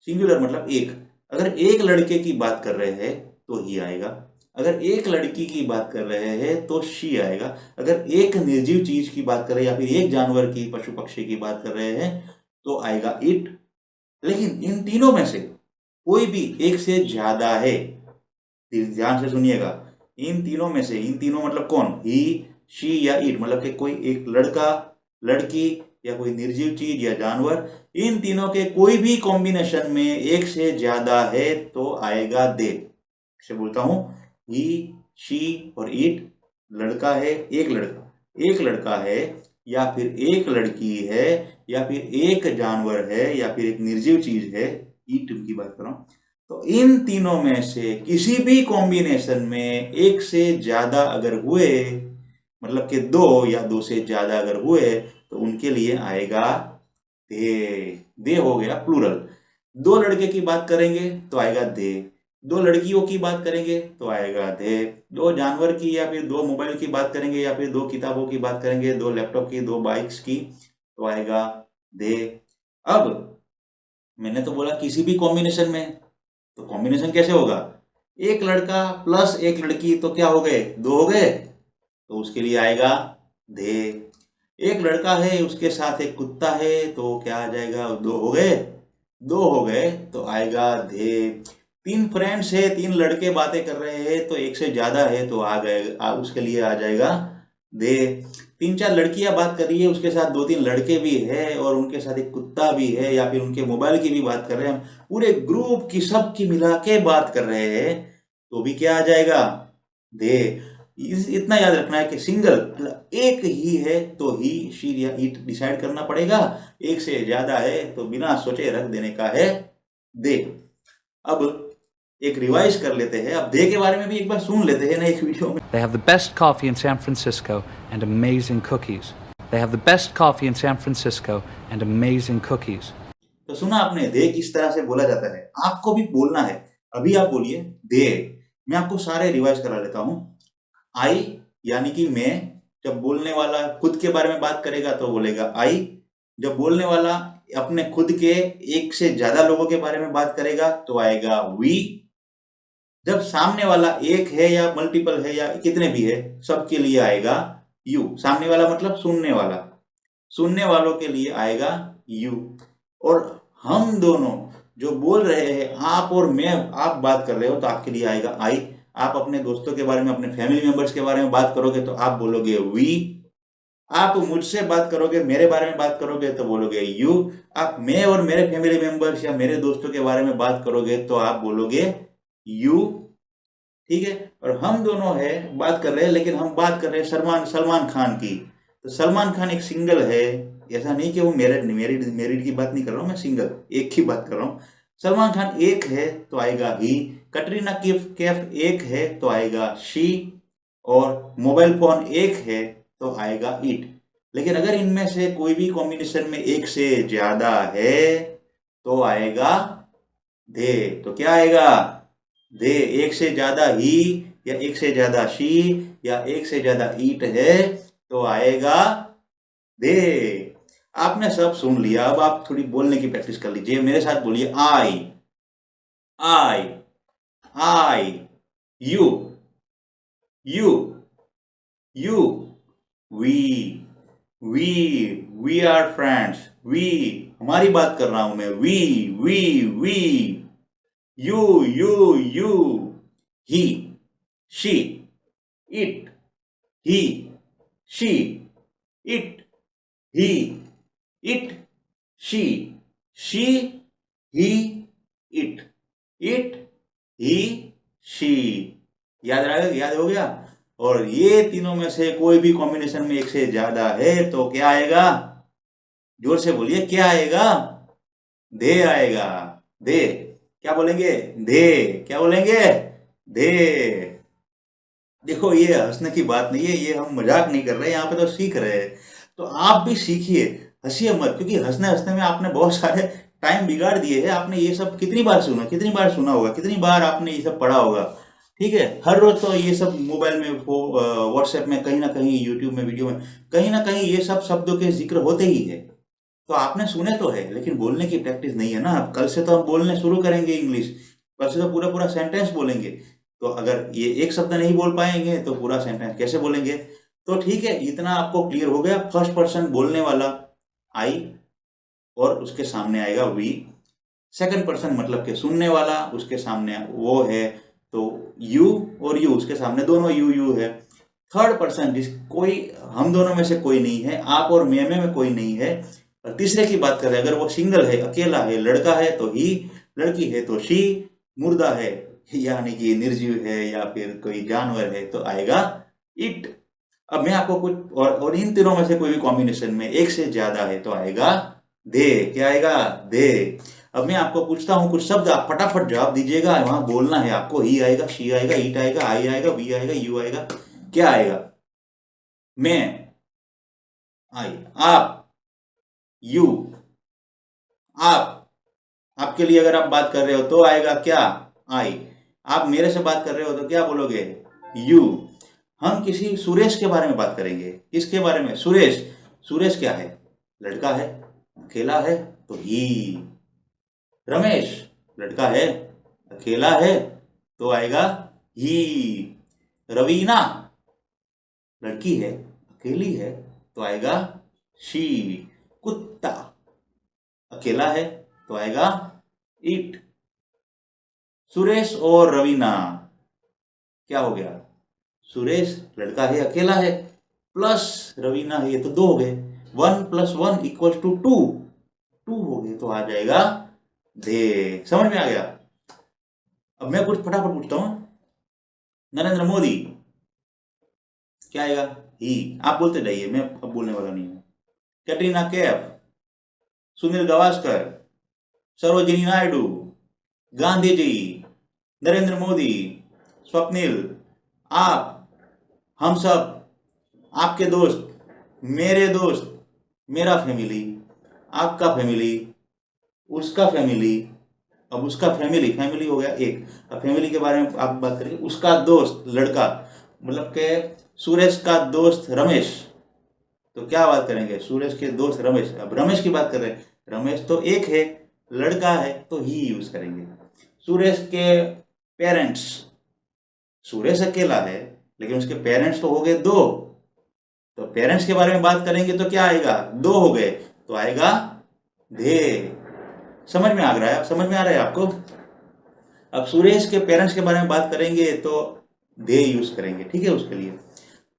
सिंगुलर मतलब एक। अगर एक लड़के की बात कर रहे हैं तो ही आएगा। अगर एक लड़की की बात कर रहे हैं तो शी आएगा। अगर एक निर्जीव चीज की बात कर रहे हैं या फिर एक जानवर की, पशु पक्षी की बात कर रहे हैं तो आएगा इट। लेकिन इन तीनों में से कोई भी एक से ज्यादा है, ध्यान से सुनिएगा। इन तीनों में से, इन तीनों मतलब कौन? ही, शी या इट, मतलब कि कोई एक लड़का, लड़की या कोई निर्जीव चीज या जानवर, इन तीनों के कोई भी कॉम्बिनेशन में एक से ज्यादा है तो आएगा दे। इसे बोलता हूं, ही, शी और इट। लड़का है, एक लड़का है या फिर एक लड़की है या फिर एक जानवर है या फिर एक निर्जीव चीज है, ईट की बात कर रहा हूं। तो इन तीनों में से किसी भी कॉम्बिनेशन में एक से ज्यादा अगर हुए, मतलब कि दो या दो से ज्यादा अगर हुए, तो उनके लिए आएगा दे। दे हो गया प्लूरल। दो लड़के की बात करेंगे तो आएगा दे, दो लड़कियों की बात करेंगे तो आएगा दे, दो जानवर की या फिर दो मोबाइल की बात करेंगे या फिर दो किताबों की बात करेंगे, दो लैपटॉप की, दो बाइक्स की, तो आएगा दे। अब मैंने तो बोला किसी भी कॉम्बिनेशन में, तो कॉम्बिनेशन कैसे होगा? एक लड़का प्लस एक लड़की, तो क्या हो गए? दो हो गए, तो उसके लिए आएगा दे। एक लड़का है, उसके साथ एक कुत्ता है, तो क्या आ जाएगा? दो हो गए, दो हो गए तो आएगा दे। तीन फ्रेंड्स है, तीन लड़के बातें कर रहे हैं, तो एक से ज्यादा है तो आ गए, उसके लिए आ जाएगा दे। तीन चार लड़कियां बात कर रही है, उसके साथ दो तीन लड़के भी है और उनके साथ एक कुत्ता भी है या फिर उनके मोबाइल की भी बात कर रहे हैं, हम पूरे ग्रुप की सब की मिला के बात कर रहे हैं, तो भी क्या आ जाएगा? दे। इतना याद रखना है कि सिंगल एक ही है तो ही, शी या इट डिसाइड करना पड़ेगा। एक से ज्यादा है तो बिना सोचे रख देने का है दे। अब एक रिवाइज कर लेते हैं। अब दे के बारे में भी एक बार सुन लेते हैं ना एक वीडियो में। They have the best coffee in San Francisco and amazing cookies. They have the best coffee in San Francisco and amazing cookies. तो सुना आपने दे किस तरह से बोला जाता है, आपको भी बोलना है। अभी आप बोलिए दे। मैं आपको सारे रिवाइज करा लेता हूँ। आई यानी कि मैं, जब बोलने वाला खुद के बारे में बात करेगा तो बोलेगा आई। जब बोलने वाला अपने खुद के एक से ज्यादा लोगों के बारे में बात करेगा तो आएगा वी। जब सामने वाला एक है या मल्टीपल है या कितने भी है, सबके लिए आएगा यू। सामने वाला मतलब सुनने वाला, सुनने वालों के लिए आएगा यू। और हम दोनों जो बोल रहे हैं, आप और मैं, आप बात कर रहे हो तो आपके लिए आएगा आई। आप अपने दोस्तों के बारे में, अपने फैमिली मेंबर्स के बारे में बात करोगे तो आप बोलोगे वी। आप मुझसे बात करोगे, मेरे बारे में बात करोगे तो बोलोगे यू। आप मैं और मेरे फैमिली मेंबर्स या मेरे दोस्तों के बारे में बात करोगे तो आप बोलोगे यू। ठीक है। और हम दोनों है बात कर रहे हैं, लेकिन हम बात कर रहे हैं सलमान खान की। तो सलमान खान एक सिंगल है, ऐसा नहीं कि वो मैरिड की बात नहीं कर रहा हूँ मैं, सिंगल एक की बात कर रहा हूँ। सलमान खान एक है तो आएगा ही। कटरीना कैफ एक है तो आएगा शी। और मोबाइल फोन एक है तो आएगा इट। लेकिन अगर इनमें से कोई भी कॉम्बिनेशन में एक से ज्यादा है तो आएगा दे। तो क्या आएगा? दे। एक से ज्यादा ही या एक से ज्यादा शी या एक से ज्यादा ईट है तो आएगा दे। आपने सब सुन लिया, अब आप थोड़ी बोलने की प्रैक्टिस कर लीजिए। मेरे साथ बोलिए I I I, you you you, we are friends, we हमारी बात कर रहा हूं मैं, we you, he she, it, he she, it, he, it, she, he, it, he, she. याद हो गया? और ये तीनों में से कोई भी कॉम्बिनेशन में एक से ज्यादा है तो क्या आएगा? जोर से बोलिए, क्या आएगा? दे आएगा। दे। क्या बोलेंगे? दे। क्या बोलेंगे? दे। देखो, ये हंसने की बात नहीं है, ये हम मजाक नहीं कर रहे, यहाँ पे तो सीख रहे हैं। तो आप भी सीखिए, हंसिए मत, क्योंकि हंसने हंसने में आपने बहुत सारे टाइम बिगाड़ दिए हैं। आपने ये सब कितनी बार सुना होगा, कितनी बार आपने ये सब पढ़ा होगा। ठीक है। हर रोज तो ये सब मोबाइल में, व्हाट्सएप में, कहीं ना कहीं यूट्यूब में, वीडियो में, कहीं ना कहीं ये सब शब्दों के जिक्र होते ही है। तो आपने सुने तो है, लेकिन बोलने की प्रैक्टिस नहीं है ना। कल से तो हम बोलने शुरू करेंगे इंग्लिश, कल से तो पूरा सेंटेंस बोलेंगे। तो अगर ये एक शब्द नहीं बोल पाएंगे तो पूरा सेंटेंस कैसे बोलेंगे? तो ठीक है, इतना आपको क्लियर हो गया। फर्स्ट पर्सन बोलने वाला आई और उसके सामने आएगा वी। सेकंड पर्सन मतलब के सुनने वाला, उसके सामने वो है तो यू, और यू उसके सामने दोनों यू है। थर्ड पर्सन कोई हम दोनों में से कोई नहीं है, आप और मैं में कोई नहीं है। और तीसरे की बात करें, अगर वो सिंगल है, अकेला है, लड़का है तो ही, लड़की है तो शी, मुर्दा है यानी कि निर्जीव है या फिर कोई जानवर है तो आएगा इट। अब मैं आपको कुछ और इन तीनों में से कोई भी कॉम्बिनेशन में एक से ज्यादा है तो आएगा दे। क्या आएगा? दे। अब मैं आपको पूछता हूं कुछ शब्द, आप फटाफट जवाब दीजिएगा। वहां बोलना है आपको। ही आएगा, शी आएगा, ईट आएगा, आई आएगा, वी आएगा, यू आएगा। क्या आएगा? मैं, आई, आप, यू, आपके लिए अगर आप बात कर रहे हो तो आएगा क्या? आई। आप मेरे से बात कर रहे हो तो क्या बोलोगे? यू। हम किसी सुरेश के बारे में बात करेंगे। किसके बारे में? सुरेश। सुरेश क्या है? लड़का है, अकेला है तो ही। रमेश लड़का है, अकेला है तो आएगा ही। रवीना लड़की है, अकेली है तो आएगा शी। कुत्ता अकेला है तो आएगा इट। सुरेश और रवीना क्या हो गया? सुरेश लड़का है, अकेला है, प्लस रवीना है, ये तो दो हो गए। 1 + 1 = 2 हो गए तो आ जाएगा दे। समझ में आ गया? अब मैं कुछ फटाफट पूछता हूं। नरेंद्र मोदी क्या आएगा? ही। आप बोलते जाइए, मैं अब बोलने वाला नहीं हूं। कैटरीना कैफ, सुनील गावस्कर, सरोजिनी नायडू, गांधी जी, नरेंद्र मोदी, स्वप्निल, आप, हम सब, आपके दोस्त, मेरे दोस्त, मेरा फैमिली, आपका फैमिली, उसका फैमिली, अब उसका फैमिली, फैमिली हो गया एक। अब फैमिली के बारे में आप बात करेंगे, उसका दोस्त लड़का, मतलब के सुरेश का दोस्त रमेश, तो क्या बात करेंगे, सुरेश के दोस्त रमेश। अब रमेश की बात कर रहे हैं, रमेश तो एक है, लड़का है तो ही यूज करेंगे। सुरेश के पेरेंट्स, सुरेश अकेला है लेकिन उसके पेरेंट्स तो हो गए दो, तो पेरेंट्स के बारे में बात करेंगे तो क्या आएगा, दो हो गए तो आएगा दे। समझ में आ रहा है, समझ में आ रहा है आपको। अब सुरेश के पेरेंट्स के बारे में बात करेंगे तो दे यूज करेंगे, ठीक है। उसके लिए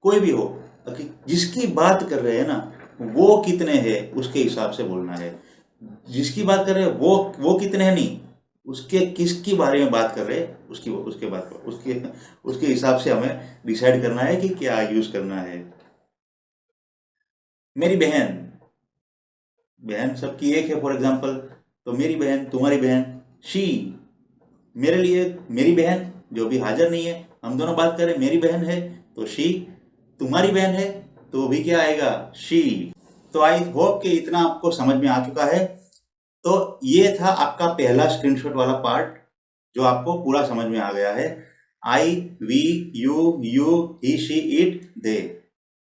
कोई भी हो, जिसकी बात कर रहे हैं ना वो कितने हैं उसके हिसाब से बोलना है। जिसकी बात कर रहे हैं वो कितने हैं नहीं, उसके किसकी बारे में बात कर रहे हैं उसके हिसाब से हमें डिसाइड करना है कि क्या यूज करना है। मेरी बहन, बहन सबकी एक है फॉर एग्जांपल, तो मेरी बहन, तुम्हारी बहन, शी। मेरे लिए मेरी बहन जो भी हाजिर नहीं है, हम दोनों बात करें, मेरी बहन है तो शी, तुम्हारी बहन है तो भी क्या आएगा, शी। तो आई होप कि इतना आपको समझ में आ चुका है। तो ये था आपका पहला स्क्रीनशॉट वाला पार्ट जो आपको पूरा समझ में आ गया है। I, we, you, he, she, it, they.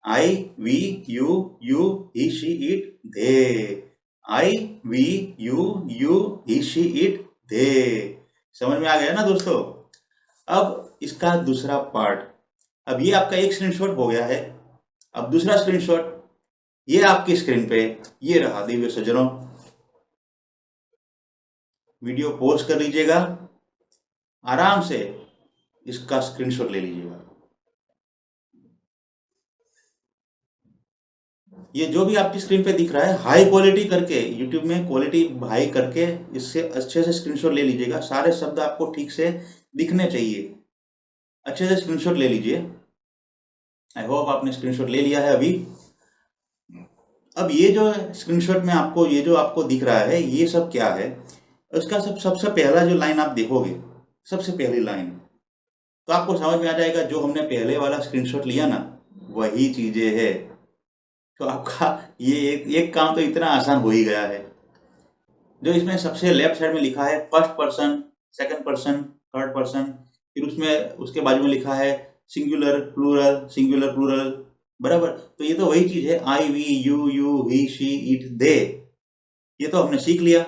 I, we, you, he, she, it, they. I, we, you, he, she, it, they. समझ में आ गया ना दोस्तों। अब इसका दूसरा पार्ट, अब ये आपका एक स्क्रीनशॉट हो गया है। अब दूसरा स्क्रीनशॉट ये आपकी स्क्रीन पे ये रहा दिव्य सज्जनों। वीडियो पॉज कर लीजिएगा, आराम से इसका स्क्रीनशॉट ले लीजिएगा। ये जो भी आपकी स्क्रीन पे दिख रहा है हाई क्वालिटी करके, यूट्यूब में क्वालिटी हाई करके इससे अच्छे से स्क्रीनशॉट ले लीजिएगा। सारे शब्द आपको ठीक से दिखने चाहिए, अच्छे से स्क्रीनशॉट ले लीजिए। आई होप आपने स्क्रीनशॉट ले लिया है अभी। अब ये जो स्क्रीनशॉट में आपको ये जो आपको दिख रहा है ये सब क्या है, उसका सबसे पहला जो लाइन आप देखोगे, सबसे पहली लाइन, तो आपको समझ में आ जाएगा जो हमने पहले वाला स्क्रीनशॉट लिया ना वही चीजें है। तो आपका ये एक काम तो इतना आसान हो ही गया है। जो इसमें सबसे लेफ्ट साइड में लिखा है first person, second person, third person, फिर उसमें उसके बाजू में लिखा है सिंगुलर प्लूरल, बराबर। तो ये तो वही चीज है, I, we, you, he, she, it, they. ये तो हमने सीख लिया।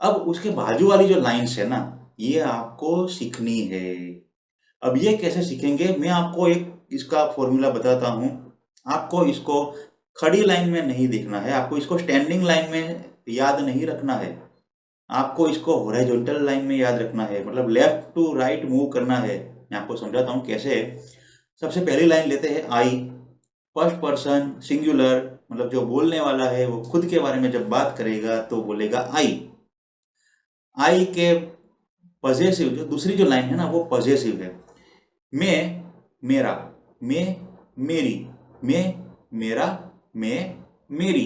अब उसके बाजू वाली जो लाइन्स है ना ये आपको सीखनी है। अब ये कैसे सीखेंगे, मैं आपको एक इसका फॉर्मूला बताता हूं। आपको इसको खड़ी लाइन में नहीं देखना है, आपको इसको स्टैंडिंग लाइन में याद नहीं रखना है, आपको इसको हॉरिजॉन्टल लाइन में याद रखना है, मतलब लेफ्ट टू राइट मूव करना है। मैं आपको समझाता हूँ कैसे। सबसे पहली लाइन लेते हैं आई, फर्स्ट पर्सन सिंगुलर, मतलब जो बोलने वाला है वो खुद के बारे में जब बात करेगा तो बोलेगा आई। आई के पॉजेसिव जो दूसरी जो लाइन है ना वो पॉजेसिव है। मैं, मेरा, मैं, मेरी, मैं, मेरा, मैं, मेरी।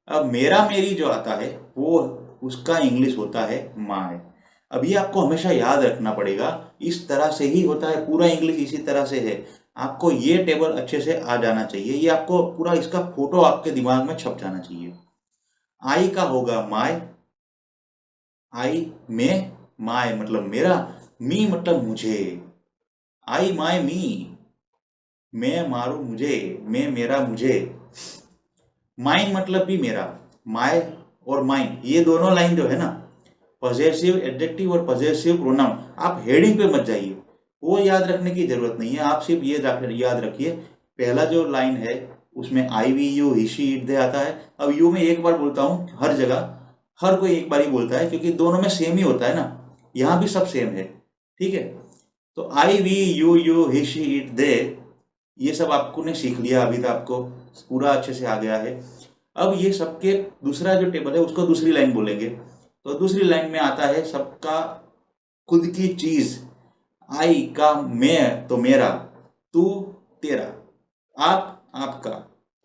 अब मेरा मेरी जो आता है वो उसका इंग्लिश होता है माय। अब ये आपको हमेशा याद रखना पड़ेगा, इस तरह से ही होता है, पूरा इंग्लिश इसी तरह से है। आपको ये टेबल अच्छे से आ जाना चाहिए, ये आपको पूरा इसका फोटो आपके दिमाग में छप जाना चाहिए। आई का होगा माय, आई मैं, माय मतलब मेरा, मी मतलब मुझे, आई माय मी, मैं मारू मुझे, मैं मेरा मुझे। माइन मतलब भी मेरा, माय और माइन ये दोनों लाइन जो है ना पॉजेसिव एडजेक्टिव और पॉजेसिव प्रोनाउन, आप हेडिंग पे मत जाइए, वो याद रखने की जरूरत नहीं है। आप सिर्फ ये याद रखिए पहला जो लाइन है उसमें I, we, you, he, she, it, they आता है। अब यू में एक बार बोलता हूँ, हर जगह हर कोई एक बार ही बोलता है क्योंकि दोनों में सेम ही होता है ना, यहाँ भी सब सेम है, ठीक है। तो I, we, you, he, she, it, they ये सब आपको ने सीख लिया, अभी तक आपको पूरा अच्छे से आ गया है। अब ये सबके दूसरा जो टेबल है उसको दूसरी लाइन बोलेंगे। तो दूसरी लाइन में आता है सबका खुद की चीज, आई का मैं तो मेरा, तू तेरा, आप आपका।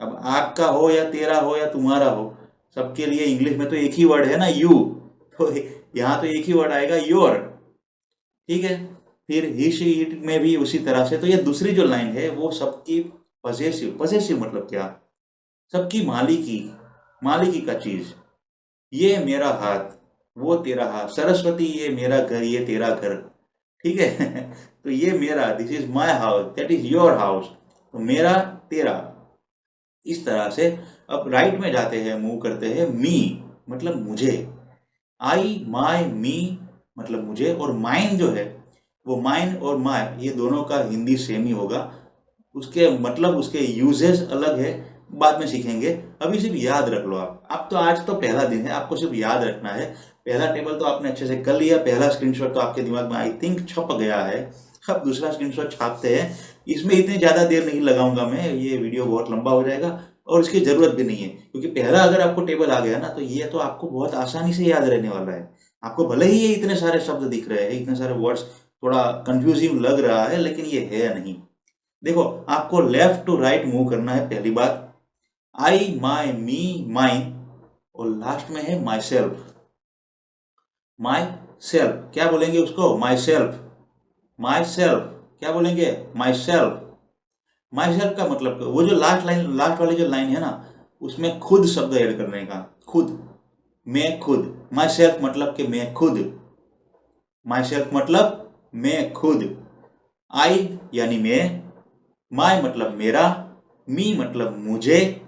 अब आपका हो या तेरा हो या तुम्हारा हो, सबके लिए इंग्लिश में तो एक ही वर्ड है ना यू, तो यहाँ तो एक ही वर्ड आएगा योर। ठीक है। फिर ही शी इट में भी उसी तरह से। तो ये दूसरी जो लाइन है वो सबकी पजेसिव, पजेसिव मतलब क्या, सबकी मालिकी का चीज। ये मेरा हाथ, वो तेरा हाथ, सरस्वती ये मेरा घर, ये तेरा घर, ठीक है। तो ये मेरा, this is my house, that is your house, तो मेरा तेरा, इस तरह से। अब राइट में जाते हैं, मूव करते हैं, मी मतलब मुझे, आई माय मी मतलब मुझे, और माइन जो है वो माइन और माय ये दोनों का हिंदी सेम ही होगा, उसके मतलब उसके यूजेस अलग है, बाद में सीखेंगे। अभी सिर्फ याद रख लो आप तो आज तो पहला दिन है, आपको सिर्फ याद रखना है। पहला टेबल तो आपने अच्छे से कर लिया, पहला स्क्रीनशॉट तो आपके दिमाग में आई थिंक छप गया है। अब दूसरा स्क्रीनशॉट छापते हैं। इसमें इतनी ज़्यादा देर नहीं लगाऊंगा मैं, ये वीडियो बहुत लंबा हो जाएगा और इसकी ज़रूरत भी नहीं है, क्योंकि पहला अगर आपको टेबल आ गया ना तो ये तो आपको बहुत आसानी से याद रहने वाला है। आपको भले ही ये इतने सारे शब्द दिख रहे हैं, इतने सारे वर्ड्स, थोड़ा कंफ्यूजिंग लग रहा है, लेकिन ये है नहीं। देखो, आपको लेफ्ट टू राइट मूव करना है। पहली बात आई, माई, मी, माइन, और लास्ट में है माई सेल्फ। माई सेल्फ क्या बोलेंगे उसको, माई सेल्फ। माई सेल्फ क्या बोलेंगे, माई सेल्फ। माई सेल्फ का मतलब वो जो लास्ट वाली जो लाइन है ना, उसमें खुद शब्द ऐड करने का, खुद, मैं खुद। माई सेल्फ मतलब कि मैं खुद, माई सेल्फ मतलब मैं खुद। आई यानी मैं, माई मतलब मेरा, मी मतलब मुझे,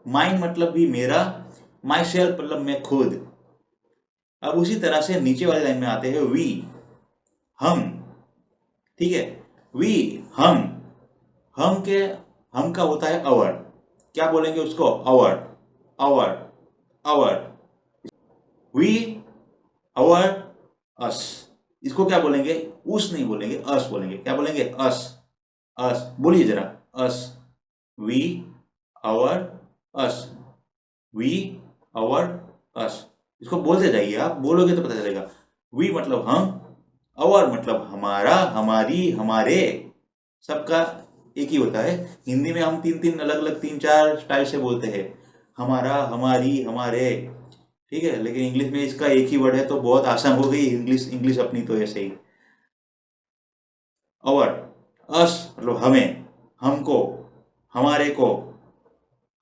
माइन मतलब भी मेरा, माई सेल्फ मतलब मैं खुद। अब उसी तरह से नीचे वाली लाइन में आते हैं वी, हम, ठीक है। वी, हम का होता है अवर। क्या बोलेंगे उसको, अवर, अवर, अवर। वी, अवर, अस। इसको क्या बोलेंगे, उस नहीं बोलेंगे, अस बोलेंगे। क्या बोलेंगे, अस, अस। बोलिए जरा, अस। We, our, us, we, our, अस। इसको बोलते जाइए, आप बोलोगे तो पता चलेगा। वी मतलब हम, अवर मतलब हमारा, हमारी, हमारे, सबका एक ही होता है। हिंदी में हम तीन अलग अलग 3-4 स्टाइल से बोलते हैं, हमारा, हमारी, हमारे, ठीक है। लेकिन इंग्लिश में इसका एक ही वर्ड है, तो बहुत आसान हो गई इंग्लिश अपनी तो ऐसे ही। अवर, अस मतलब हमें, हमको, हमारे को,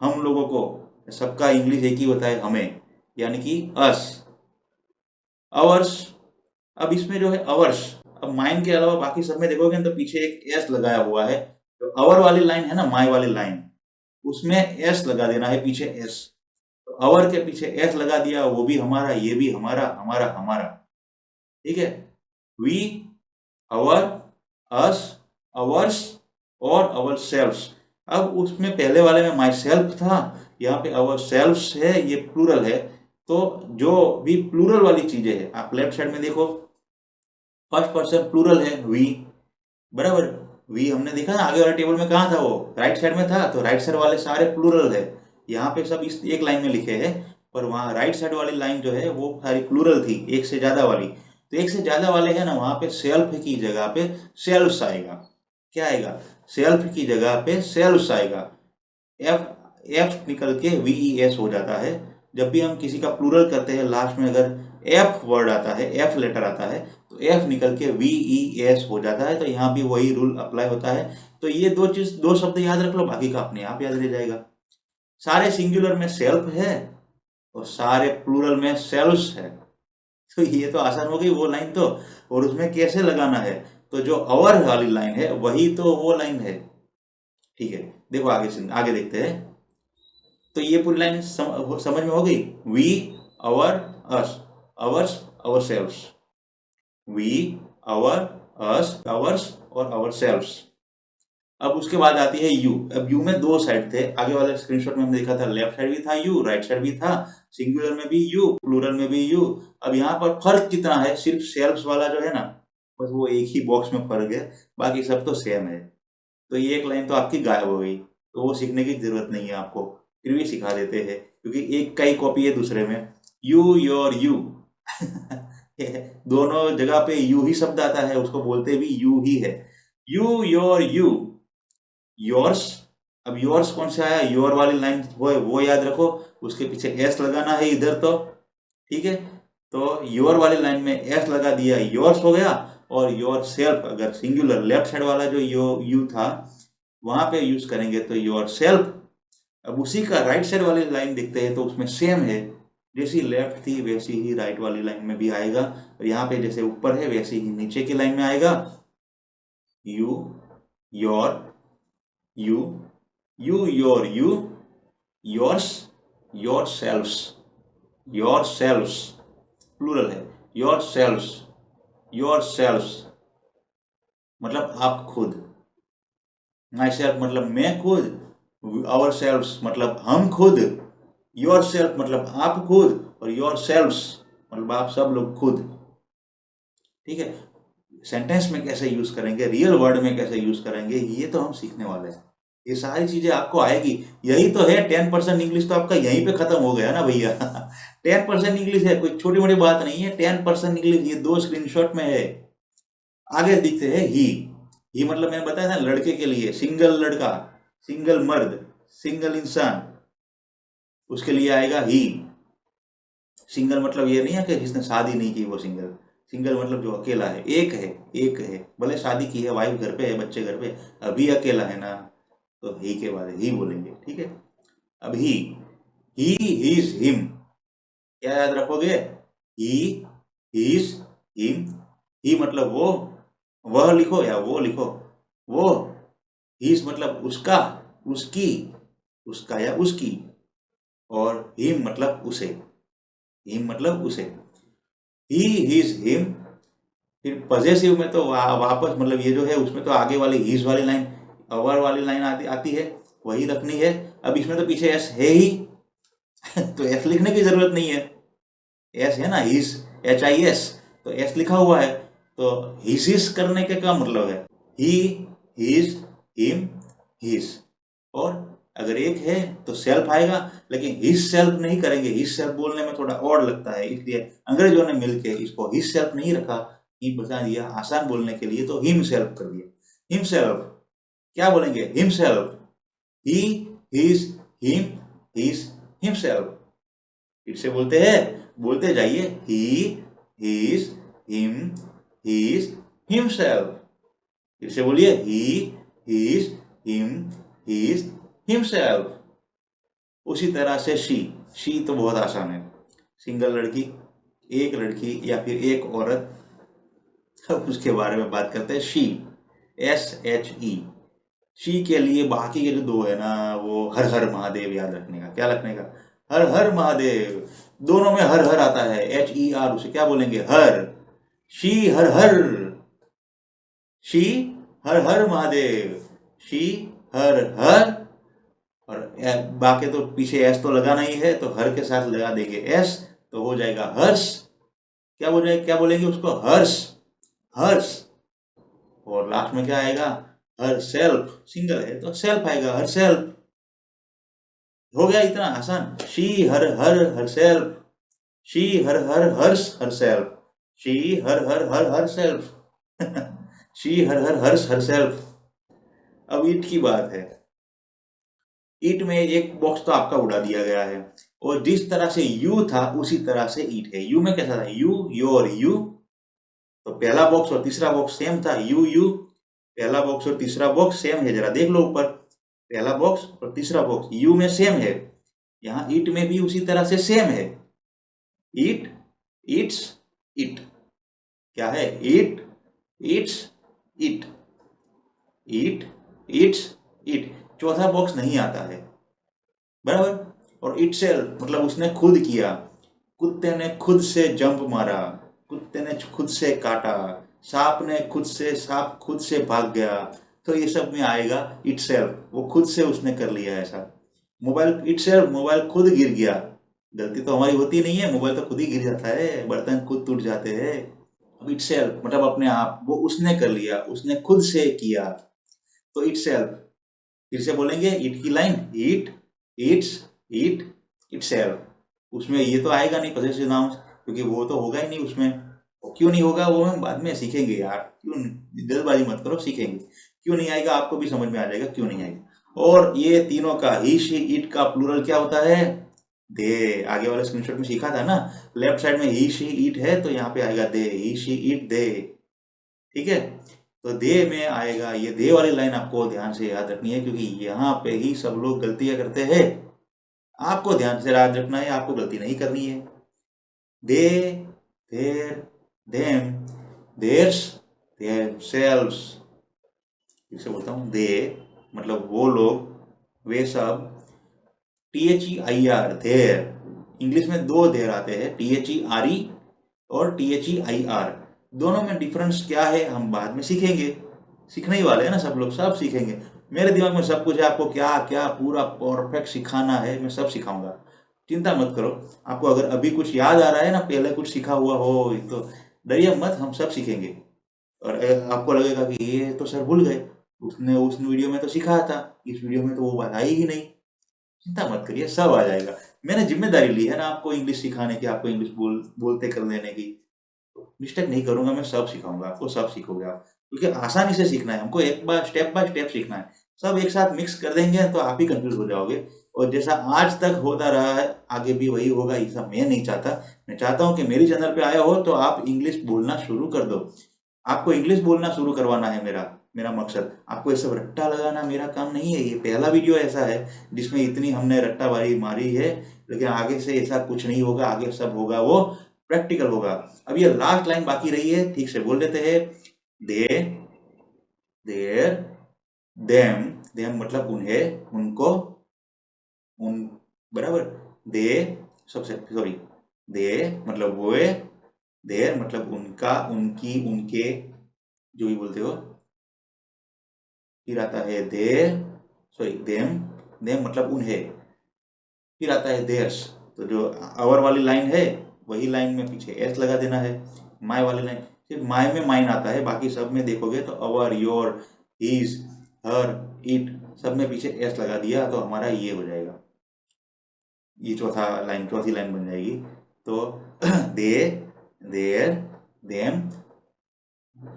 हम लोगों को, सबका इंग्लिश एक ही होता है, हमें, यानी कि अस। अवर्स, अब इसमें जो है अवर्स, अब माइन के अलावा बाकी सब में देखोगे तो पीछे एक एस लगाया हुआ है। तो अवर वाली लाइन है ना, माई वाली लाइन, उसमें एस लगा देना है पीछे, एस। तो अवर के पीछे एस लगा दिया, वो भी हमारा, ये भी हमारा, हमारा, हमारा, ठीक है। वी, अवर, अस, अवर्स और अवर सेल्फ्स। अब उसमें पहले वाले में माई सेल्फ था, यहाँ पे अवर सेल्फ्स है, ये प्लूरल है। तो जो भी प्लूरल वाली चीजें है, आप लेफ्ट साइड में देखो, फर्स्ट पर्सन प्लूरल है वी, बराबर। वी हमने देखा ना आगे वाले टेबल में, कहाँ था वो, राइट साइड में था। तो राइट साइड वाले सारे प्लूरल है, यहाँ पे सब इस एक लाइन में लिखे हैं, पर वहाँ राइट साइड वाली लाइन जो है वो सारी प्लूरल थी, एक से ज्यादा वाली। तो एक से ज्यादा वाले है ना, वहाँ पे सेल्फ की जगह पे सेल्फ्स आएगा। क्या आएगा, सेल्फ की जगह पे सेल्फ्स आएगा। एफ निकल के VES हो जाता है। जब भी हम किसी का प्लूरल करते हैं, लास्ट में अगर एफ वर्ड आता है, एफ लेटर आता है, तो एफ निकल के VES हो जाता है। तो यहाँ भी वही रूल अप्लाई होता है। तो ये दो शब्द याद रख लो, बाकी का अपने आप याद रह जाएगा। सारे सिंगुलर में सेल्फ है और सारे प्लूरल में सेल्फ्स है। तो ये तो आसान हो गई वो लाइन तो। और उसमें कैसे लगाना है, तो जो अवर वाली लाइन है वही तो वो लाइन है, ठीक है। देखो आगे देखते हैं। तो ये पूरी लाइन समझ में हो गई। We, our, us, ours, our selfs. We, our, us, ours और अवर सेल्फ्स। अब उसके बाद आती है यू। अब यू में दो साइड थे, आगे वाले स्क्रीनशॉट में हमने देखा था, लेफ्ट साइड भी था यू, राइट साइड भी था। सिंगुलर में भी यू, प्लूरल में भी यू। अब यहाँ पर फर्क कितना है, सिर्फ सेल्फ्स वाला जो है ना, बस वो एक ही बॉक्स में फर्क है, बाकी सब तो सेम है। तो ये एक लाइन तो आपकी गायब हो गई, तो वो सीखने की जरूरत नहीं है आपको, फिर भी सिखा देते हैं, क्योंकि एक का ही कॉपी है दूसरे में। यू, योर, यू दोनों जगह पे यू ही शब्द आता है, उसको बोलते भी यू ही है। You, your, you, yours. अब योर्स कौन सा आया, योर वाली लाइन वो याद रखो, उसके पीछे एस लगाना है इधर, तो ठीक है। तो योर वाली लाइन में एस लगा दिया, योर्स हो गया। और योर सेल्फ अगर सिंगुलर लेफ्ट साइड वाला जो यू था वहां पे यूज करेंगे तो योर सेल्फ। अब उसी का राइट साइड वाली लाइन देखते हैं तो उसमें सेम है, जैसी लेफ्ट थी वैसी ही राइट वाली लाइन में भी आएगा, और यहाँ पे जैसे ऊपर है वैसे ही नीचे की लाइन में आएगा। You your you you your you yours your selfs your selfs plural है योर सेल्फ्स योर सेल्फ्स मतलब आप खुद, माई सेल्फ मतलब मैं खुद, आवर सेल्फ्स मतलब हम खुद, योर सेल्फ मतलब आप खुद, और योर सेल्फ्स मतलब आप सब लोग खुद। ठीक है, सेंटेंस में कैसे यूज करेंगे, रियल वर्ड में कैसे यूज करेंगे, ये तो हम सीखने वाले हैं। ये सारी चीजें आपको आएगी, यही तो है 10% इंग्लिश तो आपका यहीं पे खत्म हो गया ना भैया 10% इंग्लिश है, कोई छोटी मोटी बात नहीं है। 10% इंग्लिश ये 2 स्क्रीनशॉट में है। आगे दिखते हैं ही मतलब मैंने बताया था लड़के के लिए, सिंगल लड़का, सिंगल मर्द, सिंगल इंसान, उसके लिए आएगा ही। सिंगल मतलब ये नहीं है कि जिसने शादी नहीं की वो सिंगल, सिंगल मतलब जो अकेला है, एक है, भले शादी की है, वाइफ घर पे है, बच्चे घर पे, अभी अकेला है ना, तो ही के बाद ही बोलेंगे। ठीक है, अब ही हिज हिम क्या याद रखोगे, ही हिज हिम, ही मतलब वो, वह लिखो या वो लिखो, वो, हिज मतलब उसका, उसकी, उसका या उसकी, और हिम मतलब उसे, हिम मतलब उसे, ही हिज हिम। फिर पजेसिव में तो वापस मतलब ये जो है उसमें तो आगे वाली हिज वाली लाइन, अवर वाली लाइन आती है, वही रखनी है। अब इसमें तो पीछे एस है ही तो एस लिखने की जरूरत नहीं है, एस है ना, हिज HIS, तो एस लिखा हुआ है, तो हिज करने के क्या मतलब है, ही हिज हिम हिज। और अगर एक है तो सेल्फ आएगा, लेकिन हिज सेल्फ नहीं करेंगे, हिज सेल्फ बोलने में थोड़ा ऑड लगता है, इसलिए अंग्रेजों ने मिलके इसको हिज सेल्फ नहीं रखा, ही बता दिया आसान बोलने के लिए, तो हिम सेल्फ कर दिया। हिम सेल्फ क्या बोलेंगे, himself, he his him his himself. फिर से बोलते हैं, बोलते जाइए, he his him his himself. फिर से बोलिए, he his him his himself. उसी तरह से शी तो बहुत आसान है, सिंगल लड़की, एक लड़की या फिर एक औरत, अब उसके बारे में बात करते हैं। शी SHE, शी के लिए बाकी के जो 2 है ना, वो हर हर महादेव याद रखने का। क्या रखने का, हर हर महादेव, दोनों में हर हर आता है, HER, उसे क्या बोलेंगे, her. She her her, she her हर महादेव, शी हर हर, और बाकी तो पीछे एस तो लगाना ही है, तो हर के साथ लगा देंगे एस, तो हो जाएगा हर्ष। क्या बोलेंगे उसको, हर्ष, हर्ष। और लास्ट में क्या आएगा, हर सेल्फ, सिंगल है तो सेल्फ आएगा, हर सेल्फ। हो गया इतना आसान। She her her her self, she her her Harsh her self, she her her her her self she her her Harsh her self. अब ईट की बात है। ईट में एक बॉक्स तो आपका उड़ा दिया गया है, और जिस तरह से यू था उसी तरह से ईट है। यू में कैसा था, यू योर यू, तो पहला बॉक्स और तीसरा बॉक्स सेम था, यू यू, पहला बॉक्स और तीसरा बॉक्स सेम है, जरा देख लो ऊपर, पहला बॉक्स और तीसरा बॉक्स यू में सेम है, यहाँ ईट में भी उसी तरह से सेम है। ईट ईट्स इट, क्या है, eat its it, eat its it. चौथा बॉक्स नहीं आता है, बराबर। और इटसेल्फ मतलब उसने खुद किया, कुत्ते ने खुद से जंप मारा, कुत्ते ने खुद से काटा, सांप ने सांप खुद से भाग गया, तो ये सब में आएगा इटसेल्फ, वो खुद से उसने कर लिया ऐसा। मोबाइल इटसेल्फ, मोबाइल खुद गिर गया, गलती तो हमारी होती नहीं है, मोबाइल तो खुद ही गिर जाता है, बर्तन खुद टूट जाते हैं। अब इटसेल्फ मतलब अपने आप, वो उसने कर लिया, उसने खुद से किया, तो इटसेल्फ। फिर से बोलेंगे ईट की line, eat its it itself. उसमें ये तो आएगा नहीं पॉसेसिव नाउन, क्योंकि वो तो होगा ही नहीं उसमें। और क्यों नहीं होगा वो हम बाद में सीखेंगे यार, क्यों जल्दबाजी मत करो, सीखेंगे। क्यों नहीं आएगा आपको भी समझ में आ जाएगा क्यों नहीं आएगा। और ये तीनों का, ही शी इट का प्लूरल क्या होता है, दे। आगे वाले स्क्रीनशॉट में सीखा था ना, लेफ्ट साइड में ही शी इट है तो यहाँ पे आएगा दे, ही शी इट दे। ठीक है, तो दे में आएगा, ये दे वाली लाइन आपको ध्यान से याद रखनी है, क्योंकि यहाँ पे ही सब लोग गलतियां करते हैं। आपको ध्यान से याद रखना है, आपको गलती नहीं करनी है। दे, देर, देम, देयर्स, देमसेल्व्स। इसे बोलता हूँ दे मतलब वो लोग, वे सब। THEIR, देर, इंग्लिश में दो देर आते हैं, THERE और THEIR। दोनों में डिफरेंस क्या है हम बाद में सीखेंगे, सीखने ही वाले हैं ना सब लोग, सब सीखेंगे। मेरे दिमाग में सब कुछ है, आपको क्या क्या पूरा परफेक्ट सिखाना है, मैं सब सिखाऊंगा, चिंता मत करो। आपको अगर अभी कुछ याद आ रहा है ना, पहले कुछ सीखा हुआ हो तो डरिए मत, हम सब सीखेंगे। और आपको लगेगा कि ये तो सर भूल गए, उसने उस वीडियो में तो सिखाया था, इस वीडियो में तो वो बात आई ही नहीं। चिंता मत करिए, सब आ जाएगा। मैंने जिम्मेदारी ली है ना आपको इंग्लिश सिखाने की, आपको इंग्लिश बोलते कर लेने की। मिस्टेक नहीं करूंगा, मैं सब सिखाऊंगा आपको, सब सीखोगे आप, क्योंकि आसानी से सीखना है हमको, एक बार स्टेप बाय स्टेप सीखना है। सब एक साथ मिक्स कर देंगे तो आप ही कंफ्यूज हो जाओगे, और जैसा आज तक होता रहा है आगे भी वही होगा। ये सब मैं नहीं चाहता। मैं चाहता हूँ कि मेरी चैनल पे आया हो तो आप इंग्लिश बोलना शुरू कर दो। आपको इंग्लिश बोलना शुरू करवाना है, मेरा मकसद। आपको ये सब रट्टा लगाना मेरा काम नहीं है। ये पहला वीडियो ऐसा है जिसमें इतनी हमने रट्टाबाजी मारी है, लेकिन आगे से ऐसा कुछ नहीं होगा। आगे सब होगा वो प्रैक्टिकल होगा। अब ये लास्ट लाइन बाकी रही है, ठीक से बोल लेते हैं। दे, देयर, देम, देम मतलब उन्हें, उनको, उन, बराबर। दे सबसे, सॉरी, दे मतलब वो, देयर मतलब उनका, उनकी, उनके, जो भी बोलते हो। फिर आता है देयर, सॉरी देम, देम मतलब उन्हें। फिर आता है देयर्स, तो जो अवर वाली लाइन है वही लाइन में पीछे एस लगा देना है। माय वाली लाइन, सिर्फ माय में माइन आता है, बाकी सब में देखोगे तो अवर, योर, हिज, हर, इट, सब में पीछे एस लगा दिया तो हमारा ये हो जाएगा, ये चौथी लाइन बन जाएगी। तो दे, देयर, देम,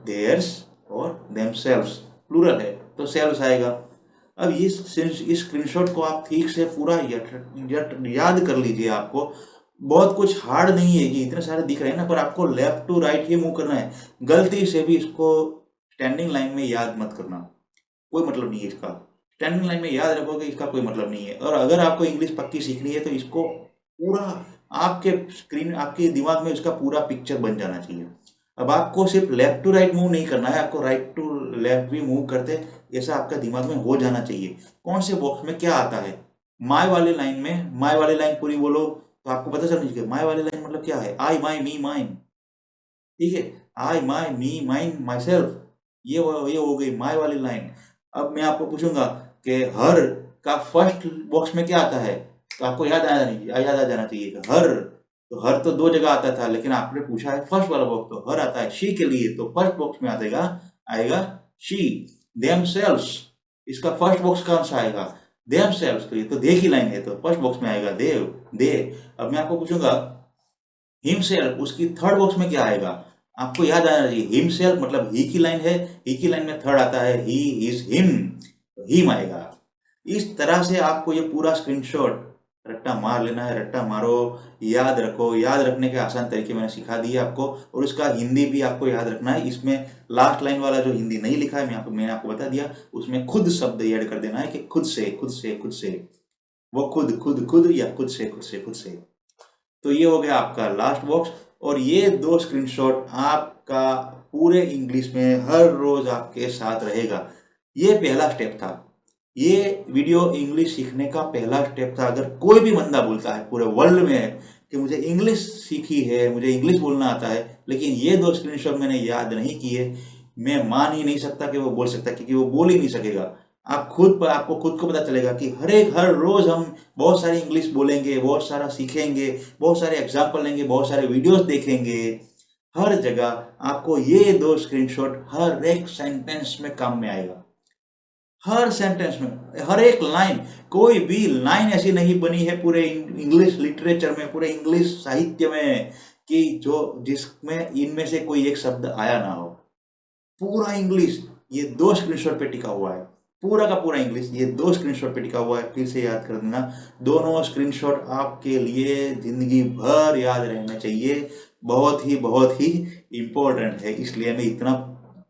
देयर्स और देमसेल्व्स, प्लूरल है तो सेल्व्स आएगा। अब इस स्क्रीनशॉट को आप ठीक से पूरा याद कर लीजिए। आपको बहुत कुछ हार्ड नहीं है, कि इतने सारे दिख रहे हैं ना, पर आपको लेफ्ट टू राइट ही मूव करना है। गलती से भी इसको स्टैंडिंग लाइन में याद मत करना, कोई मतलब नहीं है इसका। स्टैंडिंग लाइन में याद रखोगे इसका कोई मतलब नहीं है। और अगर आपको इंग्लिश पक्की सीखनी है तो इसको पूरा आपके दिमाग में इसका पूरा पिक्चर बन जाना चाहिए। अब आपको सिर्फ लेफ्ट टू राइट मूव नहीं करना है, आपको राइट टू लेफ्ट भी मूव करते ऐसा आपका दिमाग में हो जाना चाहिए। कौन से बॉक्स में क्या आता है, माय वाली लाइन में, माय वाली लाइन पूरी बोलो तो आपको पता चलना चाहिए माय वाली लाइन मतलब क्या है। आई, माई, मी, माइन, ठीक है। आई, माई, मी, माइन, माई सेल्फ, ये हो गई माय वाली लाइन। अब मैं आपको पूछूंगा कि हर का फर्स्ट बॉक्स में क्या आता है, तो आपको याद आ जाना चाहिए हर। तो हर तो दो जगह आता था, लेकिन आपने पूछा है फर्स्ट वाला बॉक्स, तो हर आता है शी के लिए, तो फर्स्ट बॉक्स में आएगा शी। देमसेल्व्स, इसका फर्स्ट बॉक्स कौन सा आएगा, देमसेल्व्स, तो ये तो दे की लाइन है तो फर्स्ट बॉक्स में आएगा देव, दे। अब मैं आपको पूछूंगा हिमसेल्फ, उसकी थर्ड बॉक्स में क्या आएगा, आपको याद आना चाहिए। हिमसेल्फ मतलब ही की लाइन है, ही की लाइन में थर्ड आता है ही, हिज, हिम, तो हिम आएगा। इस तरह से आपको ये पूरा स्क्रीनशॉट रट्टा मार लेना है। रट्टा मारो, याद रखो। याद रखने के आसान तरीके मैंने सिखा दिए आपको, और उसका हिंदी भी आपको याद रखना है। इसमें लास्ट लाइन वाला जो हिंदी नहीं लिखा है मैंने आपको बता दिया, उसमें खुद शब्द ऐड कर देना है कि खुद से, खुद से, खुद से, वो खुद, खुद, खुद, या खुद से, खुद से, खुद से। तो ये हो गया आपका लास्ट बॉक्स। और ये 2 स्क्रीनशॉट आपका पूरे इंग्लिश में हर रोज आपके साथ रहेगा। ये पहला स्टेप था, ये वीडियो इंग्लिश सीखने का पहला स्टेप था। अगर कोई भी बंदा बोलता है पूरे वर्ल्ड में कि मुझे इंग्लिश सीखी है, मुझे इंग्लिश बोलना आता है, लेकिन ये 2 स्क्रीनशॉट मैंने याद नहीं किए, मैं मान ही नहीं सकता कि वो बोल सकता, क्योंकि वो बोल ही नहीं सकेगा। आपको खुद को पता चलेगा कि हर रोज हम बहुत सारी इंग्लिश बोलेंगे, बहुत सारा सीखेंगे, बहुत सारे एग्जाम्पल लेंगे, बहुत सारे वीडियोस देखेंगे। हर जगह आपको ये 2 स्क्रीनशॉट हर एक सेंटेंस में काम में आएगा। हर सेंटेंस में, हर एक लाइन, कोई भी लाइन ऐसी नहीं बनी है पूरे इंग्लिश लिटरेचर में, पूरे इंग्लिश साहित्य में, कि जिसमें इनमें से कोई एक शब्द आया ना हो। पूरा इंग्लिश ये 2 स्क्रीनशॉट पे टिका हुआ है, पूरा का पूरा इंग्लिश ये 2 स्क्रीनशॉट पे टिका हुआ है। फिर से याद कर देना, दोनों स्क्रीनशॉट आपके लिए जिंदगी भर याद रहना चाहिए। बहुत ही इम्पोर्टेंट है, इसलिए मैं इतना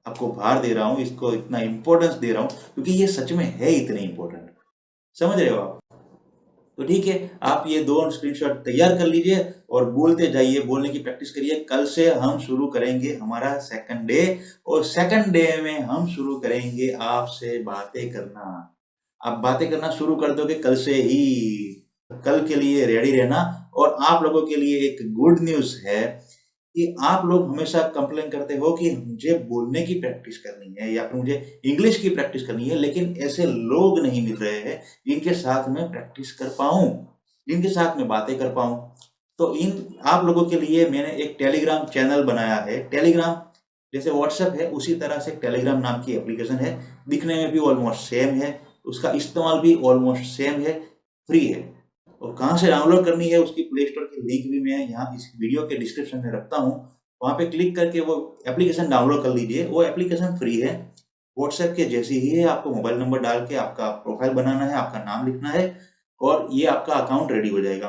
आपको भार दे रहा हूँ, इसको इतना इंपॉर्टेंस दे रहा हूँ क्योंकि ये सच में है इतने इंपॉर्टेंट। समझ रहे हो आप? तो ठीक है, आप ये 2 स्क्रीनशॉट तैयार कर लीजिए और बोलते जाइए, बोलने की प्रैक्टिस करिए। कल से हम शुरू करेंगे हमारा सेकंड डे, और सेकंड डे में हम शुरू करेंगे आपसे बातें करना। आप बातें करना शुरू कर दोगे कल से ही। कल के लिए रेडी रहना। और आप लोगों के लिए एक गुड न्यूज़ है कि आप लोग हमेशा कंप्लेन करते हो कि मुझे बोलने की प्रैक्टिस करनी है या फिर मुझे इंग्लिश की प्रैक्टिस करनी है, लेकिन ऐसे लोग नहीं मिल रहे हैं जिनके साथ मैं प्रैक्टिस कर पाऊं, जिनके साथ मैं बातें कर पाऊं। तो इन आप लोगों के लिए मैंने एक टेलीग्राम चैनल बनाया है। टेलीग्राम जैसे व्हाट्सएप है उसी तरह से टेलीग्राम नाम की एप्लीकेशन है। दिखने में भी ऑलमोस्ट सेम है, उसका इस्तेमाल भी ऑलमोस्ट सेम है, फ्री है। और कहाँ से डाउनलोड करनी है उसकी प्ले स्टोर की लिंक भी मैं यहाँ इस वीडियो के डिस्क्रिप्शन में रखता हूँ। वहाँ पे क्लिक करके वो एप्लीकेशन डाउनलोड कर लीजिए। वो एप्लीकेशन फ्री है, व्हाट्सएप के जैसी ही है। आपको मोबाइल नंबर डाल के आपका प्रोफाइल बनाना है, आपका नाम लिखना है और ये आपका अकाउंट रेडी हो जाएगा।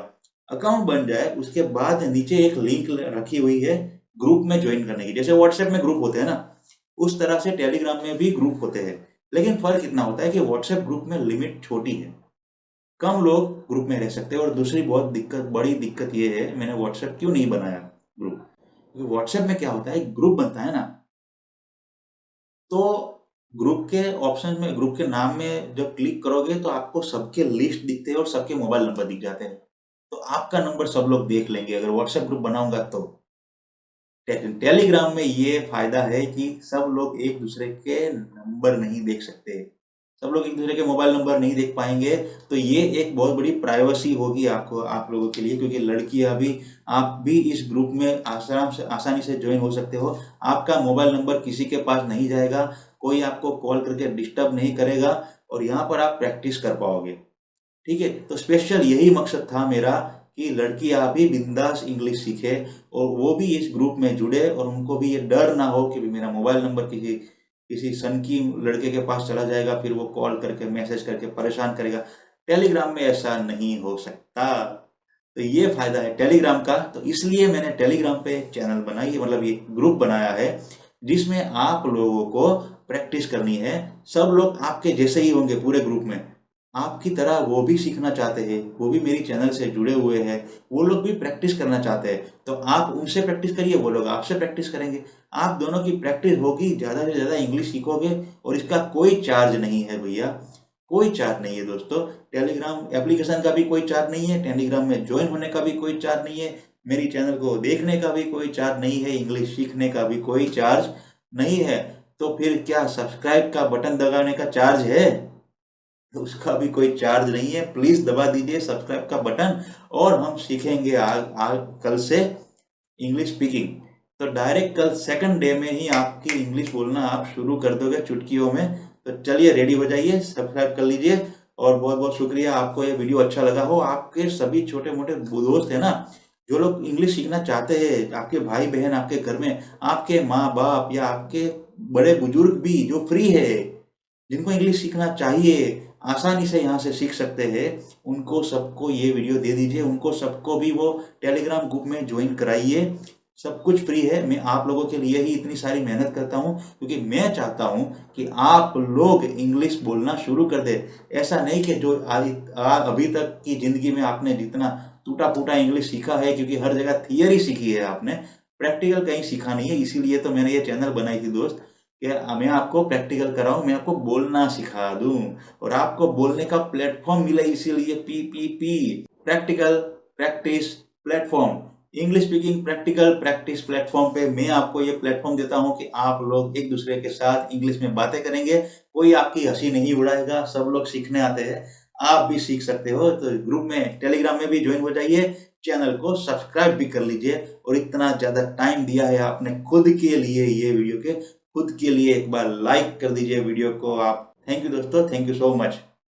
अकाउंट बन जाए उसके बाद नीचे एक लिंक रखी हुई है ग्रुप में ज्वाइन करने की। जैसे व्हाट्सएप में ग्रुप होते हैं ना, उस तरह से टेलीग्राम में भी ग्रुप होते हैं, लेकिन फर्क इतना होता है कि व्हाट्सएप ग्रुप में लिमिट छोटी है, कम लोग ग्रुप में रह सकते हैं। और दूसरी बहुत बड़ी दिक्कत ये है, मैंने व्हाट्सएप क्यों नहीं बनाया ग्रुप, क्योंकि व्हाट्सएप में क्या होता है, ग्रुप बनता है ना, तो ग्रुप के ऑप्शन में, ग्रुप के नाम में जब क्लिक करोगे तो आपको सबके लिस्ट दिखते हैं और सबके मोबाइल नंबर दिख जाते हैं, तो आपका नंबर सब लोग देख लेंगे अगर व्हाट्सएप ग्रुप बनाऊंगा तो। टेलीग्राम में ये फायदा है कि सब लोग एक दूसरे के नंबर नहीं देख सकते, सब लोग एक दूसरे के मोबाइल नंबर नहीं देख पाएंगे। तो ये एक बहुत बड़ी प्राइवेसी होगी आपको, आप लोगों के लिए, क्योंकि लड़कियां भी, आप भी इस ग्रुप में आसानी से ज्वाइन हो सकते हो। आपका मोबाइल नंबर किसी के पास नहीं जाएगा, कोई आपको कॉल करके डिस्टर्ब नहीं करेगा और यहाँ पर आप प्रैक्टिस कर पाओगे। ठीक है, तो स्पेशल यही मकसद था मेरा कि लड़कियां भी बिंदास इंग्लिश सीखे और वो भी इस ग्रुप में जुड़े और उनको भी ये डर ना हो कि मेरा मोबाइल नंबर किसी सनकी लड़के के पास चला जाएगा, फिर वो कॉल करके मैसेज करके परेशान करेगा। टेलीग्राम में ऐसा नहीं हो सकता। तो ये फायदा है टेलीग्राम का। तो इसलिए मैंने टेलीग्राम पे चैनल बनाई, मतलब ये ग्रुप बनाया है जिसमें आप लोगों को प्रैक्टिस करनी है। सब लोग आपके जैसे ही होंगे पूरे ग्रुप में, आपकी तरह वो भी सीखना चाहते हैं, वो भी मेरी चैनल से जुड़े हुए हैं, वो लोग भी प्रैक्टिस करना चाहते हैं। तो आप उनसे प्रैक्टिस करिए, वो लोग आपसे प्रैक्टिस करेंगे, आप दोनों की प्रैक्टिस होगी, ज़्यादा से ज़्यादा इंग्लिश सीखोगे। और इसका कोई चार्ज नहीं है भैया, कोई चार्ज नहीं है दोस्तों। टेलीग्राम एप्लीकेशन का भी कोई चार्ज नहीं है, टेलीग्राम में ज्वाइन होने का भी कोई चार्ज नहीं है, मेरी चैनल को देखने का भी कोई चार्ज नहीं है, इंग्लिश सीखने का भी कोई चार्ज नहीं है। तो फिर क्या सब्सक्राइब का बटन दबाने का चार्ज है? तो उसका भी कोई चार्ज नहीं है। प्लीज दबा दीजिए सब्सक्राइब का बटन और हम सीखेंगे कल से इंग्लिश स्पीकिंग। तो डायरेक्ट कल सेकंड डे में ही आपकी इंग्लिश बोलना आप शुरू कर दोगे चुटकियों में। तो चलिए रेडी हो जाइए, सब्सक्राइब कर लीजिए और बहुत बहुत शुक्रिया। आपको ये वीडियो अच्छा लगा हो, आपके सभी छोटे मोटे दोस्त है ना जो लोग इंग्लिश सीखना चाहते हैं, आपके भाई बहन आपके घर में, आपके माँ बाप या आपके बड़े बुजुर्ग भी जो फ्री है, जिनको इंग्लिश सीखना चाहिए, आसानी से यहाँ से सीख सकते हैं, उनको सबको ये वीडियो दे दीजिए, उनको सबको भी वो टेलीग्राम ग्रुप में ज्वाइन कराइए। सब कुछ फ्री है। मैं आप लोगों के लिए ही इतनी सारी मेहनत करता हूँ क्योंकि मैं चाहता हूँ कि आप लोग इंग्लिश बोलना शुरू कर दे। ऐसा नहीं कि जो अभी तक की जिंदगी में आपने जितना टूटा फूटा इंग्लिश सीखा है, क्योंकि हर जगह थियरी सीखी है आपने, प्रैक्टिकल कहीं सीखा नहीं है। इसीलिए तो मैंने ये चैनल बनाई थी दोस्त कि मैं आपको प्रैक्टिकल कराऊं, मैं आपको बोलना सिखा दूं और आपको बोलने का प्लेटफॉर्म मिले। इसीलिए PPP, practical practice platform, English speaking practical practice platform पे मैं आपको ये प्लेटफॉर्म देता हूं कि आप लोग एक दूसरे के साथ इंग्लिश में बातें करेंगे, कोई आपकी हंसी नहीं उड़ाएगा, सब लोग सीखने आते हैं, आप भी सीख सकते हो। तो ग्रुप में टेलीग्राम में भी ज्वाइन हो जाइए, चैनल को सब्सक्राइब भी कर लीजिए। और इतना ज्यादा टाइम दिया है आपने खुद के लिए, ये वीडियो के खुद के लिए एक बार लाइक कर दीजिए वीडियो को आप। थैंक यू दोस्तों, थैंक यू सो मच।